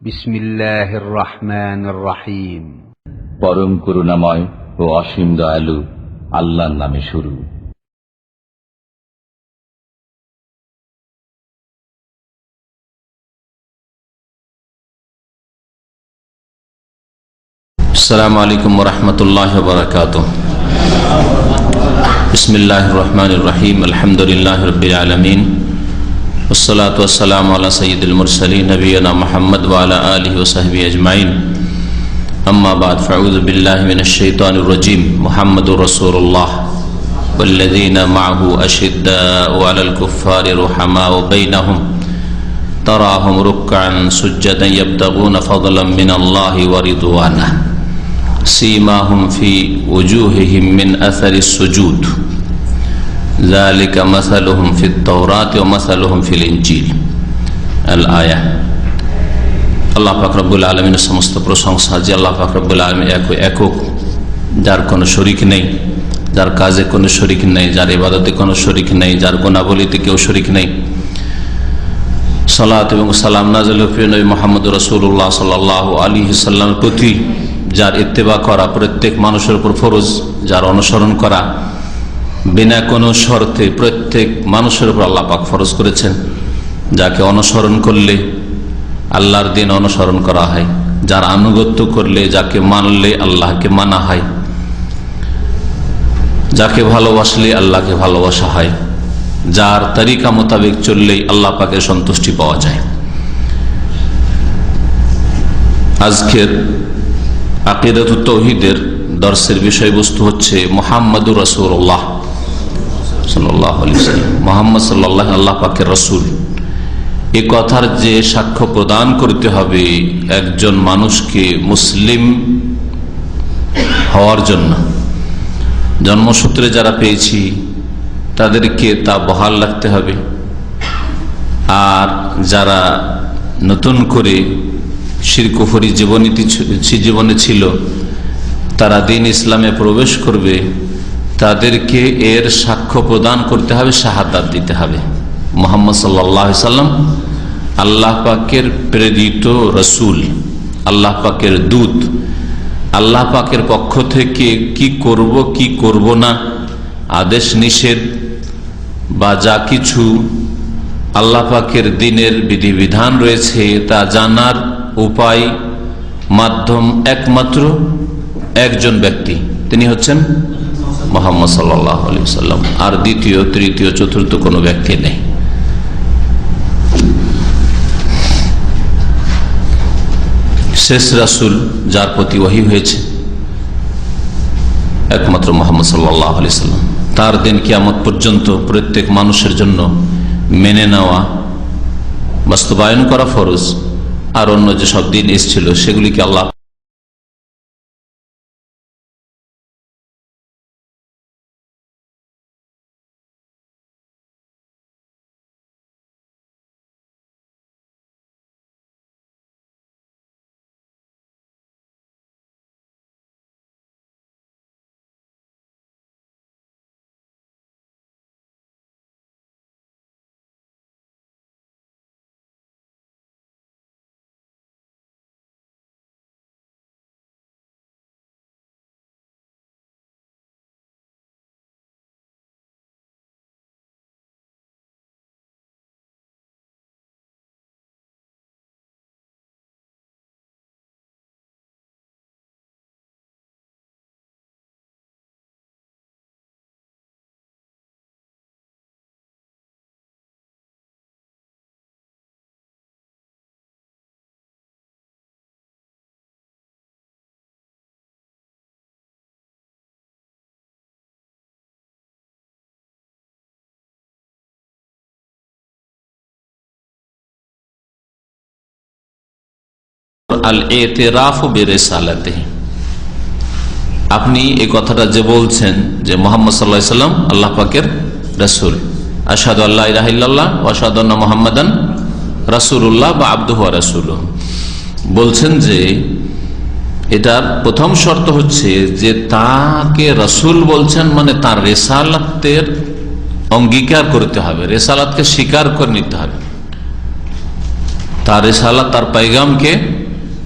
বিসমিল্লাহির রহমানির রহিম। পরম করুণাময় ও অসীম দয়ালু আল্লাহর নামে শুরু। আসসালামু আলাইকুম ওয়া রাহমাতুল্লাহি ওয়া বারাকাতুহু। বিসমিল্লাহির রহমানির রহিম। আলহামদুলিল্লাহি রাব্বিল আলামিন। والصلاة والسلام على سيد المرسلين نبينا محمد وعلى آله وصحبه أجمعين. أما بعد فأعوذ بالله من الشيطان الرجيم. محمد رسول الله والذين معه أشداء على الكفار رحماء بينهم تراهم ركعا سجدا يبتغون فضلا من الله ورضوانه سيماهم في وجوههم من أثر السجود ذلك مثلهم في التوراة ومثلهم في الإنجيل الآية। আল্লাহ পাক রব্বুল আলামিনের সমস্ত প্রশংসা যে আল্লাহ পাক রব্বুল আলামিন একক, যার কোনো শরীক নেই, যার কাজে কোনো শরীক নেই, যার ইবাদতে কোনো শরীক নেই, যার গুণাবলীতে কেউ শরীক নেই। সালাত এবং সালাম নাযিল প্রিয় নবী মুহাম্মদ রাসূলুল্লাহ সাল্লাল্লাহু আলাইহি সাল্লামের প্রতি, যার ইত্তেবা করা প্রত্যেক মানুষের উপর ফরজ, যার অনুসরণ করা বিনা কোনো শর্তে প্রত্যেক মানুষের উপর আল্লাহ পাক ফরজ করেছেন। যাকে অনুসরণ করলে আল্লাহর দিন অনুসরণ করা হয়, যার আনুগত্য করলে, যাকে মানলে আল্লাহকে মানা হয়, যাকে ভালোবাসলে আল্লাহকে ভালোবাসা হয়, যার তরিকা মোতাবেক চললেই আল্লাহ পাকের সন্তুষ্টি পাওয়া যায়। আজকের আকিদাতুত তাওহীদের দর্শের বিষয়বস্তু হচ্ছে মুহাম্মাদুর রাসূলুল্লাহ সাল্লাল্লাহু আলাইহি ওয়াসাল্লাম। মুহাম্মদ সাল্লাল্লাহু আল্লাহ পাকের রাসূল, এই কথার যে সাক্ষ্য প্রদান করতে হবে একজন মানুষকে মুসলিম হওয়ার জন্য, জন্মসূত্রে যারা পেয়েছি তাদেরকে তা বহাল রাখতে হবে। আর যারা নতুন করে শিরক কুফরি জীবনে ছিল, তারা দিন ইসলামে প্রবেশ করবে, তাদেরকে এর সাক্ষ্য প্রদান করতে হবে, শাহাদাত দিতে হবে। মুহাম্মদ সাল্লাল্লাহু আলাইহি সাল্লাম আল্লাহ পাকের প্রেরিত রসুল, আল্লাহ পাকের দূত। আল্লাহ পাকের পক্ষ থেকে কি করব কি করব না, আদেশ নিষেধ বা যা কিছু আল্লাহ পাকের দিনের বিধিবিধান রয়েছে তা জানার উপায় মাধ্যম একমাত্র একজন ব্যক্তি, তিনি হচ্ছেন মুহাম্মদ সাল্লাল্লাহু আলাইহি ওয়াসাল্লাম। আর দ্বিতীয়, তৃতীয়, চতুর্থ কোনো ব্যক্তি নেই। শেষ রাসূল যার প্রতি ওহী হয়েছে একমাত্র মুহাম্মদ সাল্লাল্লাহু আলাইহি ওয়াসাল্লাম। তার দিন কিয়ামত পর্যন্ত প্রত্যেক মানুষের জন্য মেনে নেওয়া, বাস্তবায়ন করা ফরজ। আর অন্য যে সব দিন এসেছিল সেগুলিকে আল্লাহ আল-ইতিরাফু বিরিসালাতিহি। আপনি এই কথাটা যে বলছেন যে মুহাম্মদ সাল্লাল্লাহু আলাইহি ওয়াসাল্লাম আল্লাহ পাকের রাসূল, আশহাদু আল্লা ইলাহা ইল্লাল্লাহ ওয়া আশহাদু আন্না মুহাম্মাদান রাসূলুল্লাহ বা আবদুহু ওয়া রাসূলুহু, বলছেন যে এটার প্রথম শর্ত হচ্ছে যে তাকে রাসূল বলছেন মানে তার রিসালাতের অঙ্গীকার করতে হবে, রিসালাতকে স্বীকার করে নিতে হবে। তার রিসালাত, তার পায়গামকে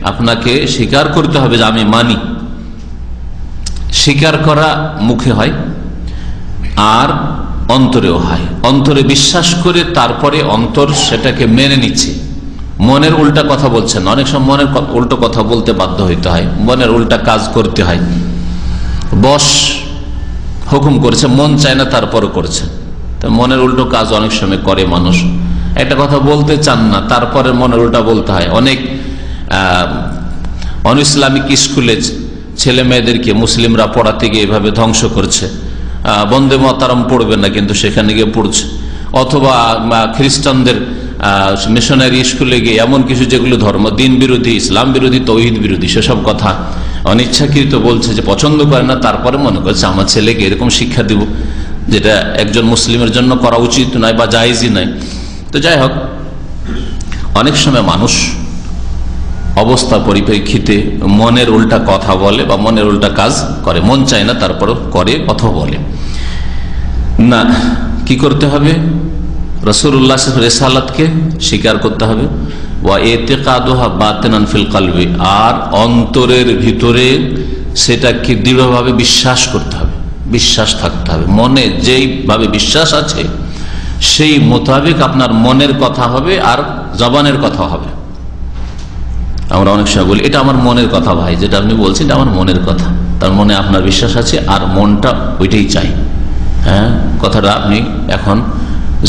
আপনাকে স্বীকার করতে হবে যে আমি মানি। স্বীকার করা মুখে হয় আর অন্তরেও হয়। অন্তরে বিশ্বাস করে তারপরে অন্তর সেটাকে মেনে নিচ্ছে, মনের উল্টা কথা বলছে না। অনেক সময় মনের উল্টো কথা বলতে বাধ্য হইতে হয়, মনের উল্টা কাজ করতে হয়। বস হুকুম করেছে, মন চায় না তারপরে করছে, তো মনের উল্টো কাজ অনেক সময় করে মানুষ। একটা কথা বলতে চান না, তারপরে মনের উল্টা বলতে হয়। অনেক অনইসলামিক স্কুলে ছেলে মেয়েদেরকে মুসলিমরা পড়াতে গিয়ে এভাবে ধ্বংস করছে। বন্দে মাতারাম পড়বে না, কিন্তু সেখানে গিয়ে পড়ছে। অথবা খ্রিস্টানদের মিশনারি স্কুলে গিয়ে এমন কিছু যেগুলো ধর্ম দিন বিরোধী, ইসলাম বিরোধী, তৌহিদ বিরোধী, সেসব কথা অনিচ্ছাকৃত বলছে, যে পছন্দ করে না, তারপরে মনে করছে আমার ছেলেকে এরকম শিক্ষা দিব, যেটা একজন মুসলিমের জন্য করা উচিত নয় বা জায়েজই নয়। তো যাই হোক, অনেক সময় মানুষ অবস্থা পরিপ্রেক্ষিতে মনের উল্টা কথা বলে বা মনের উল্টা কাজ করে, মন চায় না তারপর করে কথা বলে না। কি করতে হবে? রাসূলুল্লাহ রিসালাতকে স্বীকার করতে হবে। ওয়া ইতিকাদুহা বাতিনান ফিল কলবি, আর অন্তরের ভিতরে সেটাকে দৃঢ়ভাবে বিশ্বাস করতে হবে, বিশ্বাস থাকতে হবে। মনে যেইভাবে বিশ্বাস আছে সেই মোতাবেক আপনার মনের কথা হবে আর জবানের কথা হবে। আমরা অনেক সময় বলি এটা আমার মনের কথা, ভাই যেটা আপনি বলছেন এটা আমার মনের কথা, তার মনে আপনার বিশ্বাস আছে আর মনটা ওইটাই চাই। হ্যাঁ, কথাটা আপনি এখন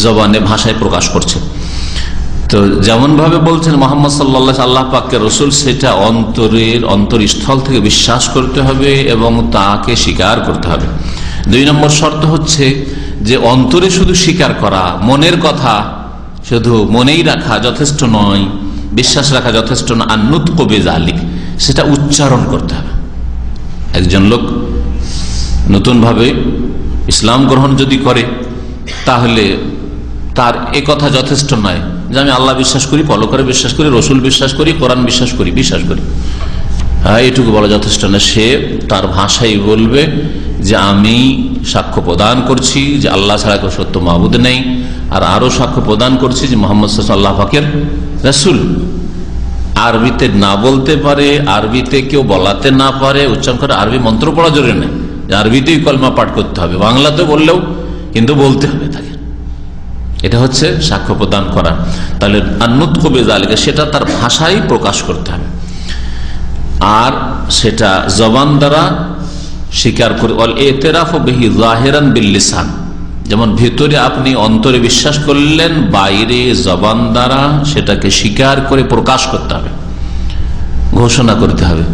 জবানে ভাষায় প্রকাশ করছেন। তো যেমন ভাবে বলছেন মোহাম্মদ সাল্লাল্লাহু আল্লাহ পাকের রসুল, সেটা অন্তরের অন্তরস্থল থেকে বিশ্বাস করতে হবে এবং তাকে স্বীকার করতে হবে। 2 নম্বর শর্ত হচ্ছে যে অন্তরে শুধু স্বীকার করা, মনের কথা শুধু মনেই রাখা যথেষ্ট নয়, বিশ্বাস রাখা যথেষ্ট না। আর নুতকু বিযালিক, সেটা উচ্চারণ করতে হবে। একজন লোক নতুন ভাবে ইসলাম গ্রহণ যদি করে, তাহলে তার এ কথা যথেষ্ট নয় যে আমি আল্লাহ বিশ্বাস করি, পরলোকে বিশ্বাস করি, রসুল বিশ্বাস করি, কোরআন বিশ্বাস করি, হ্যাঁ, এটুকু বলা যথেষ্ট না। সে তার ভাষাই বলবে যে আমি সাক্ষ্য প্রদান করছি যে আল্লাহ ছাড়া কেউ সত্য মাবুদ নেই, আর আরো সাক্ষ্য প্রদান করছি যে মুহাম্মদ সাল্লাল্লাহু আলাইহি পাকের রাসূল। আরবিতে না বলতে পারে, আরবিতে কেউ বলাতে না পারে, উচ্চারণ করে আরবি মন্ত্র পড়া জরুরি নেই, আরবিতেই কলমা পাঠ করতে হবে, বাংলাতে বললেও কিন্তু বলতে হবে তাকে। এটা হচ্ছে সাক্ষ্য প্রদান করা। তাহলে আনুতকু বিযালিকা, সেটা তার ভাষায় প্রকাশ করতে হবে আর সেটা জবান দ্বারা স্বীকার করে। ওয়াল ইতিরাফু বিহি যাহিরান বিল লিসান, যেমন ভিতরে আপনি অন্তরে বিশ্বাস করলেন, বাইরে জবান দ্বারা সেটাকে স্বীকার করে প্রকাশ করতে হবে, ঘোষণা করতে হবে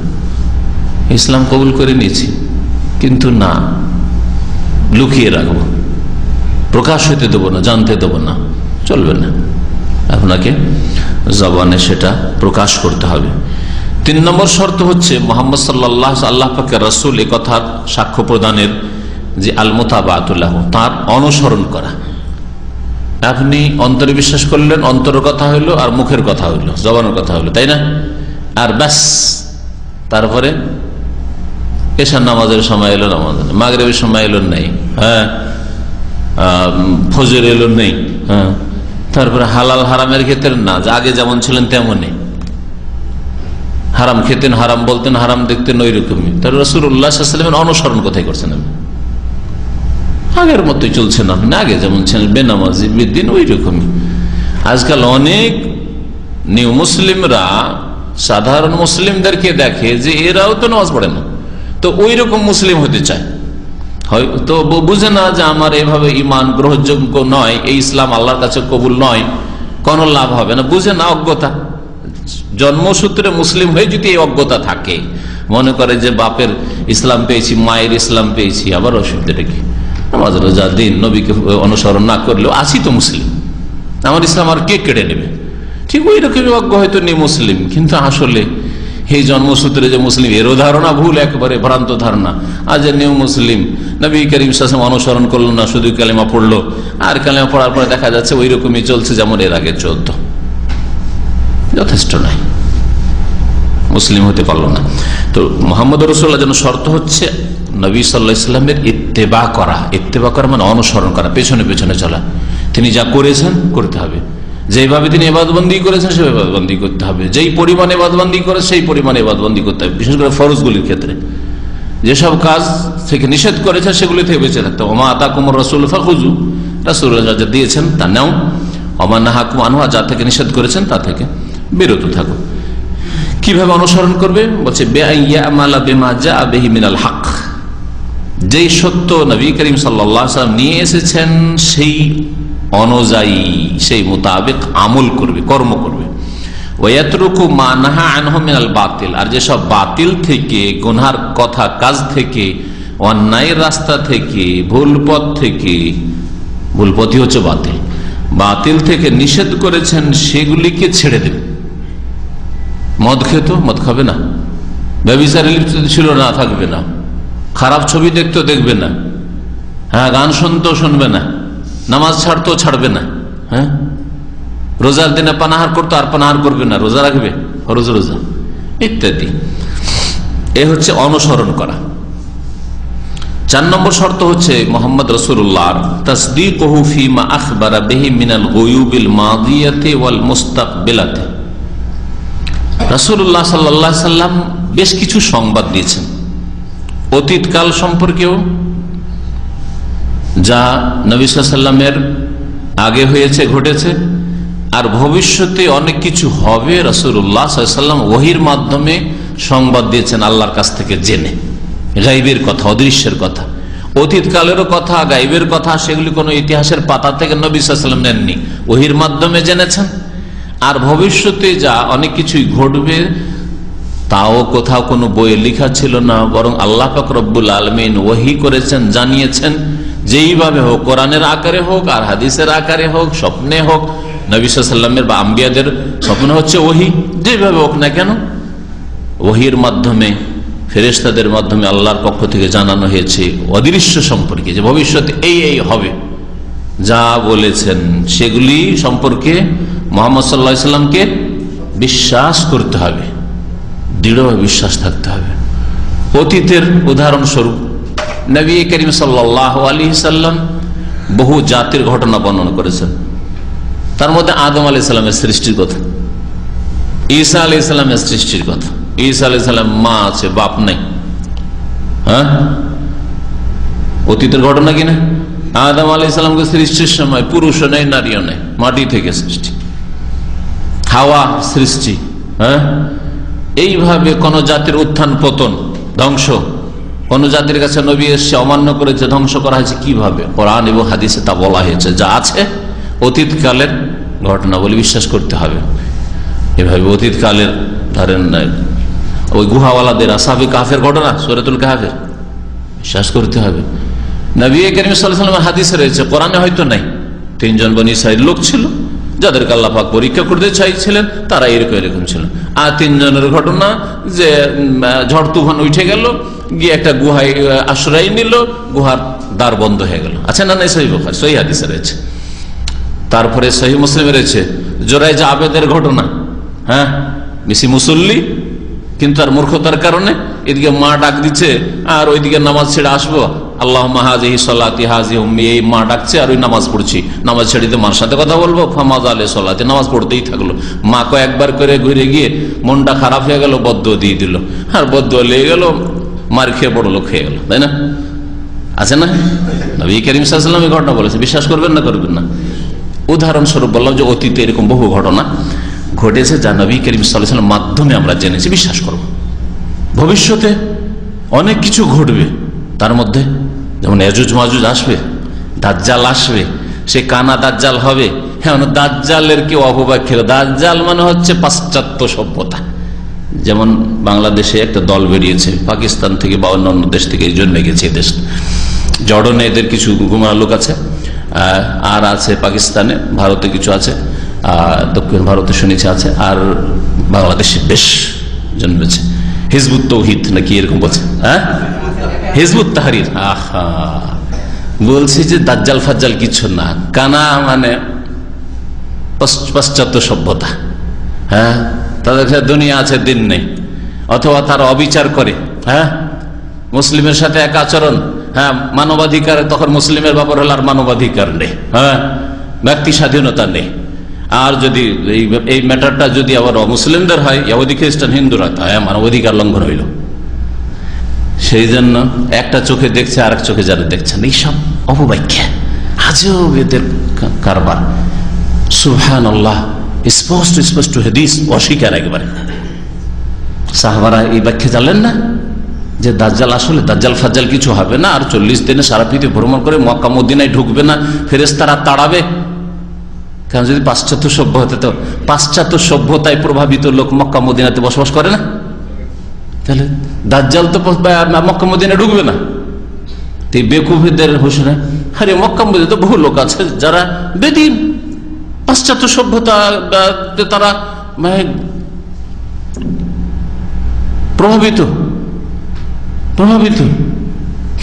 ইসলাম কবুল করে নিয়েছি, কিন্তু না লুকিয়ে রাখবো, প্রকাশ হইতে দেবো না, জানতে দেবো না, চলবে না। আপনাকে জবানে সেটা প্রকাশ করতে হবে। 3 নম্বর শর্ত হচ্ছে মুহাম্মদ সাল্লাল্লাহু আল্লাহ পাকের রাসূল এ কথার সাক্ষ্য প্রদানের যে আল মুতাবাতুল্লাহ, তার অনুসরণ করা। আপনি অন্তরে বিশ্বাস করলেন, অন্তরের কথা হইলো আর মুখের কথা হইলো, জবানের কথা হইলো, তাই না? আর ব্যাস, তারপরে এশার নামাজের সময় এলো, নামাজ মাগরিবের সময় এলো নেই, হ্যাঁ, ফজর এলো নেই, হ্যাঁ, তারপরে হালাল হারামের ক্ষেত্রে না, আগে যেমন ছিলেন তেমনই, হারাম খেতেন, হারাম বলতেন, হারাম দেখতেন, ওই রকমই। তার রাসূলুল্লাহ সাল্লাল্লাহু আলাইহি ওয়াসাল্লামের অনুসরণ কোথায় করছেন? আগের মতোই চলছেন আপনি, আগে যেমন ছিলেন বেনামাজি বেদিন, ওই রকমই। আজকাল অনেক নিউ মুসলিমরা সাধারণ মুসলিমদেরকে দেখে যে এরাও তো নামাজ পড়ে না, তো ওই রকম মুসলিম হতে চায়, হয়তো বুঝে না যে আমার এভাবে ইমান গ্রহণযোগ্য নয়, এই ইসলাম আল্লাহর কাছে কবুল নয়, কোনো লাভ হবে না, বুঝে না, অজ্ঞতা। জন্মসূত্রে মুসলিম হয়ে যদি এই অজ্ঞতা থাকে, মনে করে যে বাপের ইসলাম পেয়েছি, মায়ের ইসলাম পেয়েছি, আবার অসুবিধাটা কি? নামাজ রোজা দিন, নবীকে অনুসরণ না করলেও আসি তো মুসলিম, আমার ইসলাম আর কে কেড়ে নেবে? ঠিক ওই রকমই অজ্ঞ হয়তো নেই মুসলিম, কিন্তু আসলে এই জন্মসূত্রে যে মুসলিম, এরও ধারণা ভুল, একবারে ভ্রান্ত ধারণা। আজ নিউ মুসলিম নবী করিম সাল্লাল্লাহু আলাইহি ওয়াসাল্লাম অনুসরণ করলো না, শুধু কালেমা পড়লো, আর কালেমা পড়ার পরে দেখা যাচ্ছে ওই রকমই চলছে যেমন এর আগে চলত। যথেষ্ট নাই, মুসলিম হতে পারলো না। তো মুহাম্মদ রাসূলুল্লাহ যেন শর্ত হচ্ছে নবী সাল্লাল্লাহু আলাইহি ওয়াসাল্লামের ইত্তেবা করা। ইত্তেবা করা মানে অনুসরণ করা, পেছনে পেছনে চলা। তিনি যা করেছেন করতে হবে, যেভাবে তিনি ইবাদতবন্দি করেছেন সেভাবে ইবাদতবন্দি করতে হবে, যেই পরিমাণ ইবাদতবন্দি করে সেই পরিমাণে ইবাদতবন্দি করতে হবে, বিশেষ করে ফরজগুলির ক্ষেত্রে। যেসব কাজ থেকে নিষেধ করেছেন সেগুলি থেকে বেঁচে থাকতে হবে। ওমা আতাকুমুর রাসূল ফাখুযু, রাসূলুল্লাহ যা দিয়েছেন তা নাও, ওমা নাহাকুম আনহু, যা থেকে নিষেধ করেছেন তা থেকে বিরত থাকো। কিভাবে অনুসরণ করবে? বলছে বিআইয়ামালা বিমা জাআ বিহি মিনাল হক, যেই সত্য নবী করিম সাল্লাল্লাহু আলাইহি ওয়াসাল্লাম নিয়ে এসেছেন সেই অনুযায়ী, সেই মোতাবেক আমল করবে, কর্ম করবে। ওয়ায়াতরুকু মা নাহা আনহু মিনাল বাতিল, আর যেসব বাতিল থেকে, গুনহার কথা কাজ থেকে, অন্যায়ের রাস্তা থেকে, ভুল পথ থেকে, ভুল পথই হচ্ছে বাতিল, বাতিল থেকে নিষেধ করেছেন সেগুলিকে ছেড়ে দেবে। মদ খেত, মদ খাবে না, ব্যভিচারে লিপ্ত ছিল না, থাকবে না, খারাপ ছবি দেখতো, দেখবে না, হ্যাঁ, গান শুনতো, শুনবে না, নামাজ ছাড়তো, ছাড়বে না, হ্যাঁ, রোজার দিনে পানাহার করতো আর পানাহার করবে না, রোজা রাখবে, ফরজ রোজা ইত্যাদি। এ হচ্ছে অনুসরণ করা। 4 নম্বর শর্ত হচ্ছে মুহাম্মদ রাসূলুল্লাহর তাসদীকুহু ফীমা আখবারা বিহি মিনাল গুয়ুবিল মাদিয়াতি ওয়াল মুস্তাকবিলাতি। রাসূলুল্লাহ সাল্লাল্লাহু আলাইহি সাল্লাম বেশ কিছু সংবাদ দিয়েছেন অতীতকাল সম্পর্কেও, যা নবী সাল্লাল্লাহু আলাইহি সাল্লামের আগে হয়েছে, ঘটেছে, আর ভবিষ্যতে অনেক কিছু হবে। রাসূলুল্লাহ সাল্লাল্লাহু আলাইহি সাল্লাম ওহীর মাধ্যমে সংবাদ দিয়েছেন আল্লাহর কাছ থেকে জেনে, গায়বের কথা, অদৃশ্যের কথা, অতীতকালেরও কথা, গায়বের কথা, সেগুলি কোনো ইতিহাসের পাতা থেকে নবী সাল্লাল্লাহু আলাইহি সাল্লাম নেননি, ওহীর মাধ্যমে জেনেছেন। আর ভবিষ্যতে যা অনেক কিছুই ঘটবে তাও কোথাও কোনো বইয়ে লেখা ছিল না, বরং আল্লাহ পাক রব্বুল আলামিন ওহী করেছেন, জানিয়েছেন, যেইভাবে হোক, কোরআনের আকারে হোক আর হাদিসের আকারে হোক, স্বপ্নে হোক, নবী সাল্লাল্লাহু আলাইহি সাল্লামের বা আম্বিয়াদের স্বপ্ন হচ্ছে ওহী, যেভাবে হোক না কেন ওহীর মাধ্যমে, ফেরেশতাদের মাধ্যমে আল্লাহর পক্ষ থেকে জানানো হয়েছে অদৃশ্য সম্পর্কে, যে ভবিষ্যতে এই এই হবে, যা বলেছেন সেগুলি সম্পর্কে মুহাম্মদ সাল্লাল্লাহু আলাইহি সাল্লামকে বিশ্বাস করতে হবে, দৃঢ়ভাবে বিশ্বাস থাকতে হবে। অতীতের উদাহরণস্বরূপ নবী করিম সাল্লাল্লাহু আলাইহি সাল্লাম বহু জাতির ঘটনা বর্ণনা করেছেন, তার মধ্যে আদম আলাইহিস সালামের সৃষ্টির কথা, ঈসা আলাইহিস সালামের সৃষ্টির কথা। ঈসা আলাইহিস সালাম মা আছে, বাপ নাই, হ্যাঁ, অতীতের ঘটনা কিনা? আদম আলাইহিস সালামকে সৃষ্টির সময় পুরুষও নেই, নারীও নেই, মাটি থেকে সৃষ্টি। হাওয়া সৃষ্টি, হ্যাঁ, এইভাবে কোন জাতির উত্থান পতন, ধ্বংস, কোন জাতির কাছে নবী এসে অমান্য করেছে, ধ্বংস করা হয়েছে, কিভাবে? কোরআন এবং হাদিসে তা বলা হয়েছে, যা আছে অতীতকালের ঘটনা বলে বিশ্বাস করতে হবে। এভাবে অতীতকালের, ধরেন ওই গুহাওয়ালাদের আসহাবে কাহফের ঘটনা, সূরাতুল কাহফের, বিশ্বাস করতে হবে। নবী করিম সাল্লাল্লাহু আলাইহি ওয়াসাল্লামের হাদিসে রয়েছে, কোরআনে হয়তো নাই, 3 জন বনী ইসরাঈল লোক ছিল যাদেরকে আল্লাহ পাক পরীক্ষা করতে চাইছিলেন, তারা এরকম ছিল। আর 3 জনের ঘটনা, যে ঝড় তুফান উঠে গেল, গিয়ে একটা গুহায় আশ্রয় নিল, গুহার দ্বার বন্ধ হয়ে গেল। আচ্ছা, না, সহিহ বুখারী, সহিহ হাদিসে রয়েছে। তারপরে সহিহ মুসলিমে রয়েছে জোরাইজ আবেদের ঘটনা, হ্যাঁ, বেশি মুসল্লি কিন্তু আর মূর্খতার কারণে এদিকে মা ডাক দিচ্ছে আর ওইদিকে নামাজ ছেড়ে আসবো, আল্লাহুম্মা হাযিহি সালাতি হাযিহি উম্মি, এই মা ডাকছে আর ওই নামাজ পড়ছি, নামাজ ছেড়ে দিয়ে মার সাথে কথা বলবো, ফামাযা আলাইহি সালাতি, নামাজ পড়তেই থাকলো। মা কয়েকবার করে ঘুরে গিয়ে মনটা খারাপ হয়ে গেল, বদদুয়া দিয়ে দিল, আর বদদুয়া লেগে গেল, মার খেয়ে বড় লোক হয়ে গেল, তাই না? আছে না? নবী করিম সাল্লাল্লাহু আলাইহি ওয়াসাল্লাম এই ঘটনা বলেছে, বিশ্বাস করবেন না করবেন না? উদাহরণস্বরূপ বললাম যে অতীতে এরকম বহু ঘটনা ঘটেছে যা নবী করিম সাল্লাল্লাহু আলাইহি ওয়াসাল্লামের মাধ্যমে আমরা জেনেছি, বিশ্বাস করব। ভবিষ্যতে অনেক কিছু ঘটবে, তার মধ্যে যেমন ইয়াজুজ মাজুজ আসবে, দাজ্জাল আসবে, সে কানা দাজ্জাল হবে। হ্যাঁ, দাজ্জালের কেউ অপব্যাখ্যা, দাজ্জাল মানে হচ্ছে পাশ্চাত্য সভ্যতা। যেমন বাংলাদেশে একটা দল বেরিয়েছে পাকিস্তান থেকে বা অন্যান্য দেশ থেকে, এই জন্য গেছে দেশ জর্ডনে, এদের কিছু গুমরা লোক আছে, আর আছে পাকিস্তানে, ভারতে কিছু আছে, দক্ষিণ ভারতে শুনেছি আছে, আর বাংলাদেশে বেশ জন্মেছে। হিজবুত তৌহিদ নাকি এরকম বলছে, হ্যাঁ, হিজবুত তাহরির। আহা, বলছি যে দাজ্জাল ফাজ্জাল কিছু না, কানা মানে পাশ্চাত্য সভ্যতা। হ্যাঁ, তাদের দুনিয়া আছে, দিন নেই, অথবা তারা অবিচার করে, হ্যাঁ, মুসলিমের সাথে এক আচরণ, হ্যাঁ, মানবাধিকার, তখন মুসলিমের ব্যাপার হল আর মানবাধিকার নেই, হ্যাঁ, ব্যক্তি স্বাধীনতা নেই। আর যদি এই ম্যাটারটা যদি আবার অমুসলিমদের হয়, ইহুদি খ্রিস্টান হিন্দুরা, তাই আমার অধিকার লঙ্ঘন হইল। সেই জন্য একটা চোখে দেখছে আর এক চোখে যারা দেখছেন, এইসব অপব্যাখ্যা, আজব এদের কারবার। সুবহানাল্লাহ, স্পষ্ট স্পষ্ট হাদিস অস্বীকার একেবারে। সাহাবারা এই ব্যাখ্যা জানলেন না যে দাজ্জাল আসলে দাজ্জাল ফাজ্জাল কিছু হবে না, আর 40 দিনে সারা পৃথিবী ভ্রমণ করে মক্কা মদিনায় ঢুকবে না, ফেরেশতারা তাড়াবে। কারণ যদি পাশ্চাত্য সভ্য হতে, তো পাশ্চাত্য সভ্যতায় প্রভাবিত লোক মক্কা মদিনাতে বসবাস করে না, তাহলে দাজ্জাল তো মক্কা মদিনায় ঢুকবে না। এই বেকুফিদের হোসেনা, আরে মক্কা মদিনায় তো বহু লোক আছে যারা বেদিন, পাশ্চাত্য সভ্যতা তারা প্রভাবিত,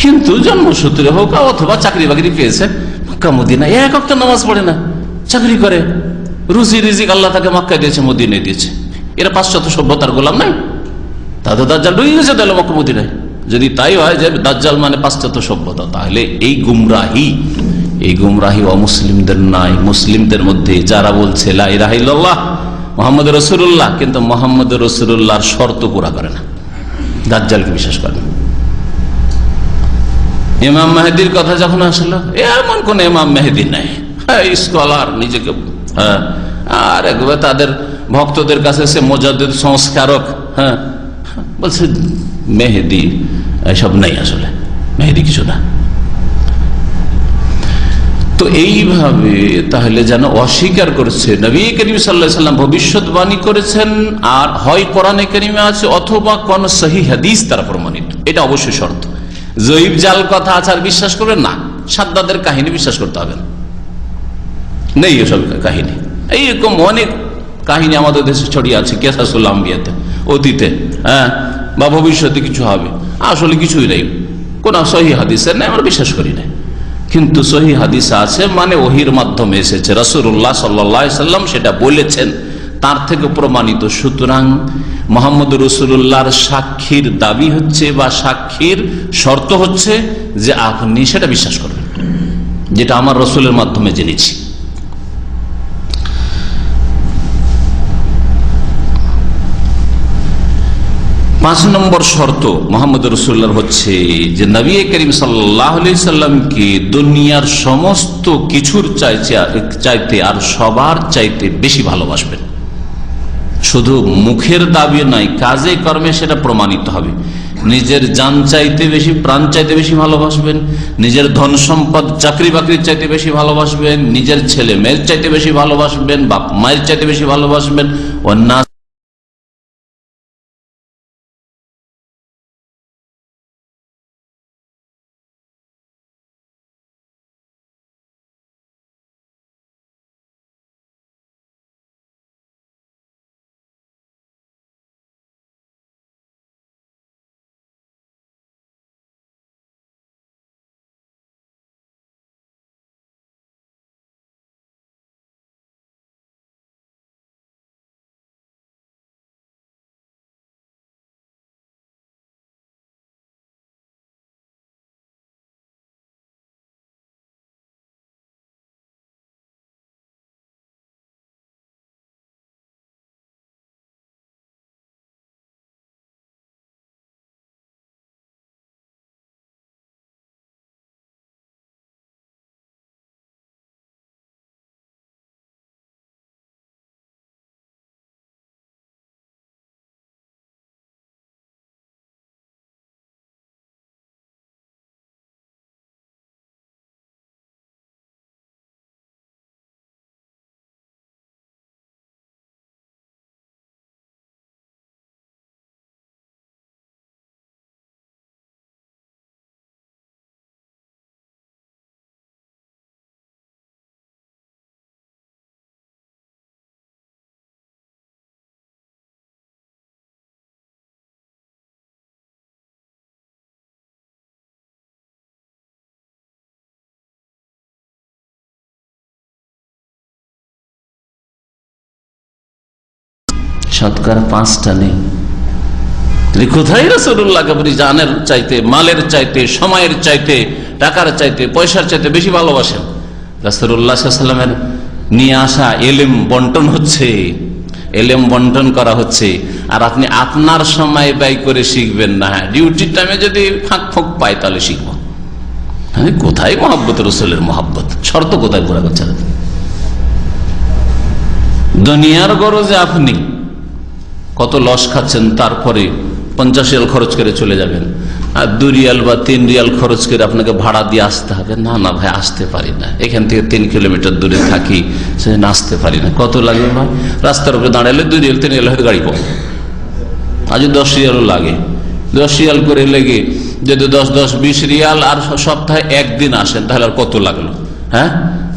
কিন্তু জন্মসূত্রে হোক অথবা চাকরি বাকরি পেয়েছে মক্কা মদিনা, এক ওয়াক্ত নামাজ পড়ে না, চাকরি করে, রুজি রিজিক আল্লাহ তাকে মক্কায় দিয়েছে, মদিনায় দিয়েছে। এরা পাশ্চাত্য সভ্যতার গোলাম নাই, তাদের দাজ্জাল ঢুকে গেছে তাহলে মক্কা মদিনায়। যদি তাই হয় যে দাজ্জাল মানে পাশ্চাত্য সভ্যতা, তাহলে এই গুমরাহি অমুসলিমদের নাই। মুসলিমদের মধ্যে যারা বলছে লা ইলাহা ইল্লাল্লাহ মুহাম্মদ রাসূলুল্লাহ, কিন্তু মুহাম্মদ রাসূলুল্লাহর শর্ত পুরা করে না, দাজ্জালকে বিশ্বাস করে না। ইমাম মেহেদির কথা যখন আসলো, এমন কোন ইমাম মেহেদি নাই, স্কলার নিজেকে, আর একবার তাদের ভক্তদের কাছে সে মুজাদ্দিদ সংস্কারক, বলছে মেহেদি এসব নেই, আসলে মেহেদি কিছু না। তো এইভাবে তাহলে যেন অস্বীকার করছে নবী করিম সাল্লাল্লাহু আলাইহি ওয়াসাল্লাম ভবিষ্যৎবাণী করেছেন, আর হয় কোরআনে কারিমে আছে অথবা কোন সহিহ হাদিস তারা প্রমাণিত, এটা অবশ্যই শর্ত। জয়ীব জাল কথা আছে আর বিশ্বাস করবেন না, সাদ্দাদের কাহিনী বিশ্বাস করতে হবে না, নেই এসব কাহিনী। এইরকম অনেক কাহিনী আমাদের দেশে ছড়িয়ে আছে, কিসাসুল আম্বিয়াতে, অতীতে, বা ভবিষ্যতে কিছু হবে, আসলে কিছুই নেই, কোন সহিহ হাদিসের নেই, আমরা বিশ্বাস করি না। কিন্তু সহিহ হাদিস আছে, মানে ওহির মাধ্যমে এসেছে, রাসূলুল্লাহ সাল্লাল্লাহু আলাইহি ওয়াসাল্লাম সেটা বলেছেন, তার থেকে প্রমাণিত। সুতরাং মুহাম্মদ রাসূলুল্লাহর সাক্ষীর দাবি হচ্ছে বা সাক্ষীর শর্ত হচ্ছে যে আপনি সেটা বিশ্বাস করবেন, যেটা আমার রাসূলের মাধ্যমে জেনেছি। পাঁচ নম্বর শর্ত মুহাম্মদ রাসূলুল্লাহর হচ্ছে যে নবী করিম সাল্লাল্লাহু আলাইহি সাল্লামকে দুনিয়ার সমস্ত কিছুর চাইতে আর সবার চাইতে বেশি ভালোবাসবেন। শুধু মুখের দাবি নয়, কাজে কর্মে সেটা প্রমাণিত হবে। নিজের জান চাইতে বেশি, প্রাণ চাইতে বেশি ভালোবাসবেন, নিজের ধন সম্পদ চাকরি বাকরির চাইতে বেশি ভালোবাসবেন, নিজের ছেলে মেয়ের চাইতে বেশি ভালোবাসবেন, বাপ মায়ের চাইতে বেশি ভালোবাসবেন, অন্য শতকরা 5টা নেই। কোথায় রাসূলুল্লাহকে আপনি জানের চাইতে, মালের চাইতে, সময়ের চাইতে, টাকার চাইতে, পয়সার চাইতে বেশি ভালোবাসেন? রাসূলুল্লাহ সাল্লাল্লাহু আলাইহি ওয়াসাল্লামের নিয়ে আসা এলেম বন্টন হচ্ছে, এলেম বন্টন করা হচ্ছে, আর আপনি আপনার সময় ব্যয় করে শিখবেন না। হ্যাঁ, ডিউটির টাইমে যদি ফাঁক ফোঁক পাই তাহলে শিখবো। হ্যাঁ, কোথায় মহব্বত, রসুলের মহব্বত, শর্ত কোথায় পুরা করছে? দুনিয়ার গরজে আপনি কত লস খাচ্ছেন, তারপরে 50 রিয়াল খরচ করে চলে যাবেন, আর 2 রিয়াল বা 3 রিয়াল খরচ করে আপনাকে ভাড়া দিয়ে আসতে হবে। না না ভাই, আসতে পারি না, এখান থেকে 3 কিলোমিটার দূরে থাকি, সেখানে আসতে পারি না। কত লাগবে ভাই? রাস্তার উপরে দাঁড়ালে 2 রিয়াল 3 রিয়াল হয়তো গাড়ি পাবো, আজ 10 রিয়ালও লাগে। 10 রিয়াল করে লেগে যদি 10-20 রিয়াল আর সপ্তাহে একদিন আসেন, তাহলে আর কত লাগলো? হ্যাঁ,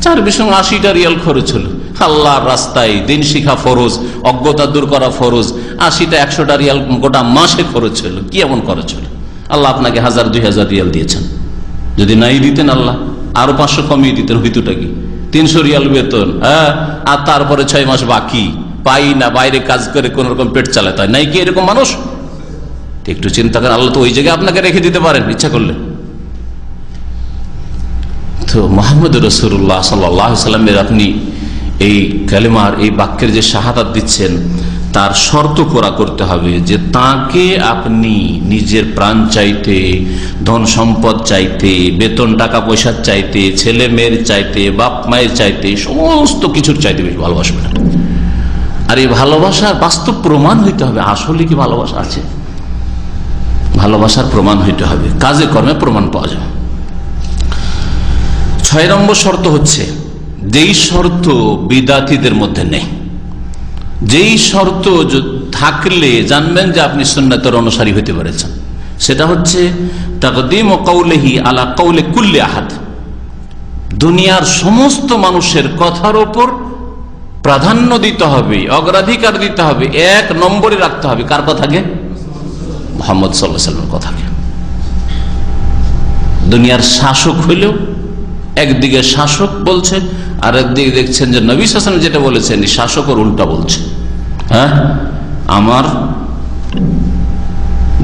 4-20-80টা রিয়াল খরচ হলো। আল্লাহর রাস্তায় দিন শিখা ফরজ, অজ্ঞতা দূর করা ফরজ, 80টা 100টা রিয়াল গোটা মাসে খরচ হলো। কি এমন খরচ হলো? আল্লাহ আপনাকে 1000-2000 রিয়াল দিয়েছেন। যদি নাই দিতেন আল্লাহ আরো 500 কমিয়ে দিতেন, হইতুটা কি? 300 রিয়াল বেতন, হ্যাঁ, আর তারপরে 6 মাস বাকি, পাই না, বাইরে কাজ করে কোন রকম পেট চালাতে হয়। নাই কি এরকম মানুষ? একটু চিন্তা করেন, আল্লাহ তো ওই জায়গায় আপনাকে রেখে দিতে পারেন ইচ্ছা করলে। তো মুহাম্মদ রাসূলুল্লাহ সাল্লাল্লাহু আলাইহি ওয়াসাল্লামের আপনি এই কালেমার, এই বাক্যের যে শাহাদাত দিচ্ছেন, তার শর্ত পুরা করতে হবে যে তাকে আপনি নিজের প্রাণ চাইতে, ধন সম্পদ চাইতে, বেতন টাকা পয়সার চাইতে, ছেলে মেয়ের চাইতে, বাপ মায়ের চাইতে, সমস্ত কিছুর চাইতে বেশি ভালোবাসবেন। আর এই ভালোবাসার বাস্তব প্রমাণ হইতে হবে, আসলে কি ভালোবাসা আছে। ভালোবাসার প্রমাণ হইতে হবে, কাজে কর্মে প্রমাণ পাওয়া যাবে। 6 নম্বর শর্ত হচ্ছে, যেই শর্ত বিদাতীদের মধ্যে নেই, যেই শর্ত থাকলে জানবেন যে আপনি সুন্নাতের অনুসারী হইতে পেরেছেন, সেটা হচ্ছে তাকদীম কওলিহি আলা কওলি কুল্লি আহাদ। দুনিয়ার সমস্ত মানুষের কথার উপর প্রাধান্য দিতে হবে, অগ্রাধিকার দিতে হবে, 1 নম্বরে রাখতে হবে কার কথাকে? মুহাম্মদ সাল্লাল্লাহু আলাইহি ওয়াসাল্লামের কথাকে। দুনিয়ার শাসক হইলেও একদিকে শাসক বলছে, আর একদিকে দেখছেন যে নবী সাল্লাল্লাহু আলাইহি ওয়াসাল্লাম যেটা বলেছেন শাসক ওর উল্টা বলছে। হ্যাঁ, আমার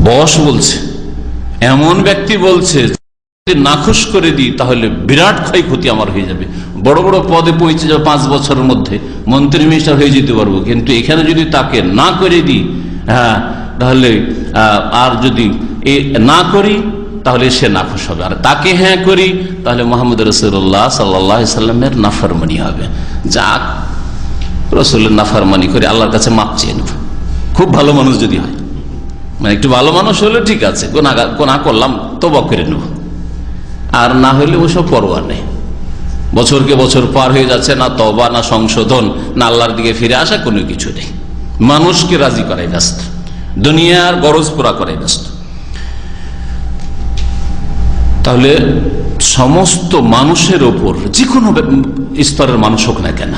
বস বলছে, এমন ব্যক্তি বলছে, নাখুশ করে দিই তাহলে বিরাট ক্ষয়ক্ষতি আমার হয়ে যাবে, বড় বড় পদে পৌঁছে যাবে 5 বছরের মধ্যে, মন্ত্রী মিনিস্টার হয়ে যেতে পারবো, কিন্তু এখানে যদি তাকে না করে দিই, হ্যাঁ, তাহলে আর যদি না করি তাহলে সে নাখুশ হবে, আর তাকে হ্যাঁ করি তাহলে মুহাম্মদ রাসূলুল্লাহ সাল্লাল্লাহু আলাইহি ওয়াসাল্লামের নাফরমানি হবে। যাক, রাসূলের নাফরমানি করে আল্লাহর কাছে মাপ চেয়ে নেব। খুব ভালো মানুষ যদি হয়, মানে একটু ভালো মানুষ হলে ঠিক আছে, গুনাহ করলাম তওবা করে নেব, আর না হইলে ওসব পরোয়া নেই। বছরকে বছর পার হয়ে যাচ্ছে, না তওবা, না সংশোধন, না আল্লাহর দিকে ফিরে আসা, কোনো কিছু নেই। মানুষকে রাজি করাই ব্যস্ত, দুনিয়ার গরজ পুরা করাই ব্যস্ত। তাহলে সমস্ত মানুষের ওপর, যে কোনো স্তরের মানুষ হোক না কেন,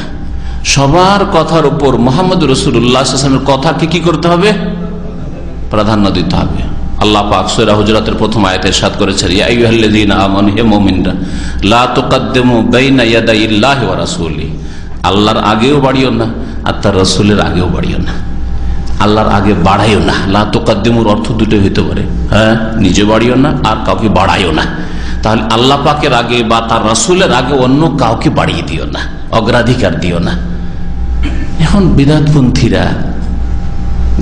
সবার কথার উপর মুহাম্মদ রাসূলুল্লাহ সাল্লাল্লাহু আলাইহি ওয়াসাল্লামের কথাকে কি করতে হবে? প্রাধান্য দিতে হবে। আল্লাহ পাক সূরা হুজুরাতের প্রথম আয়াতে ইরশাদ করেছেন, ইয়া আইয়ুহাল্লাযীনা আমানু, হে মুমিনরা, লা তুকদ্দিমু বাইনা ইয়াদাইল্লাহি ওয়া রাসূলিহি, আল্লাহর আগেও বাড়িও না আর তার রাসূলের আগেও বাড়িও না, আল্লাহর আগে বাড়াইও না। লা তুকদ্দিমুর অর্থ দুটোই হইতে পারে, হ্যাঁ, নিজে বাড়িও না আর কাউকে বাড়াইও না। তাহলে আল্লাহ পাকের আগে বা তার রাসূলের আগে অন্য কাউকে বাড়িয়ে দিও না, অগ্রাধিকার দিও না। এখন বিদআতপন্থীরা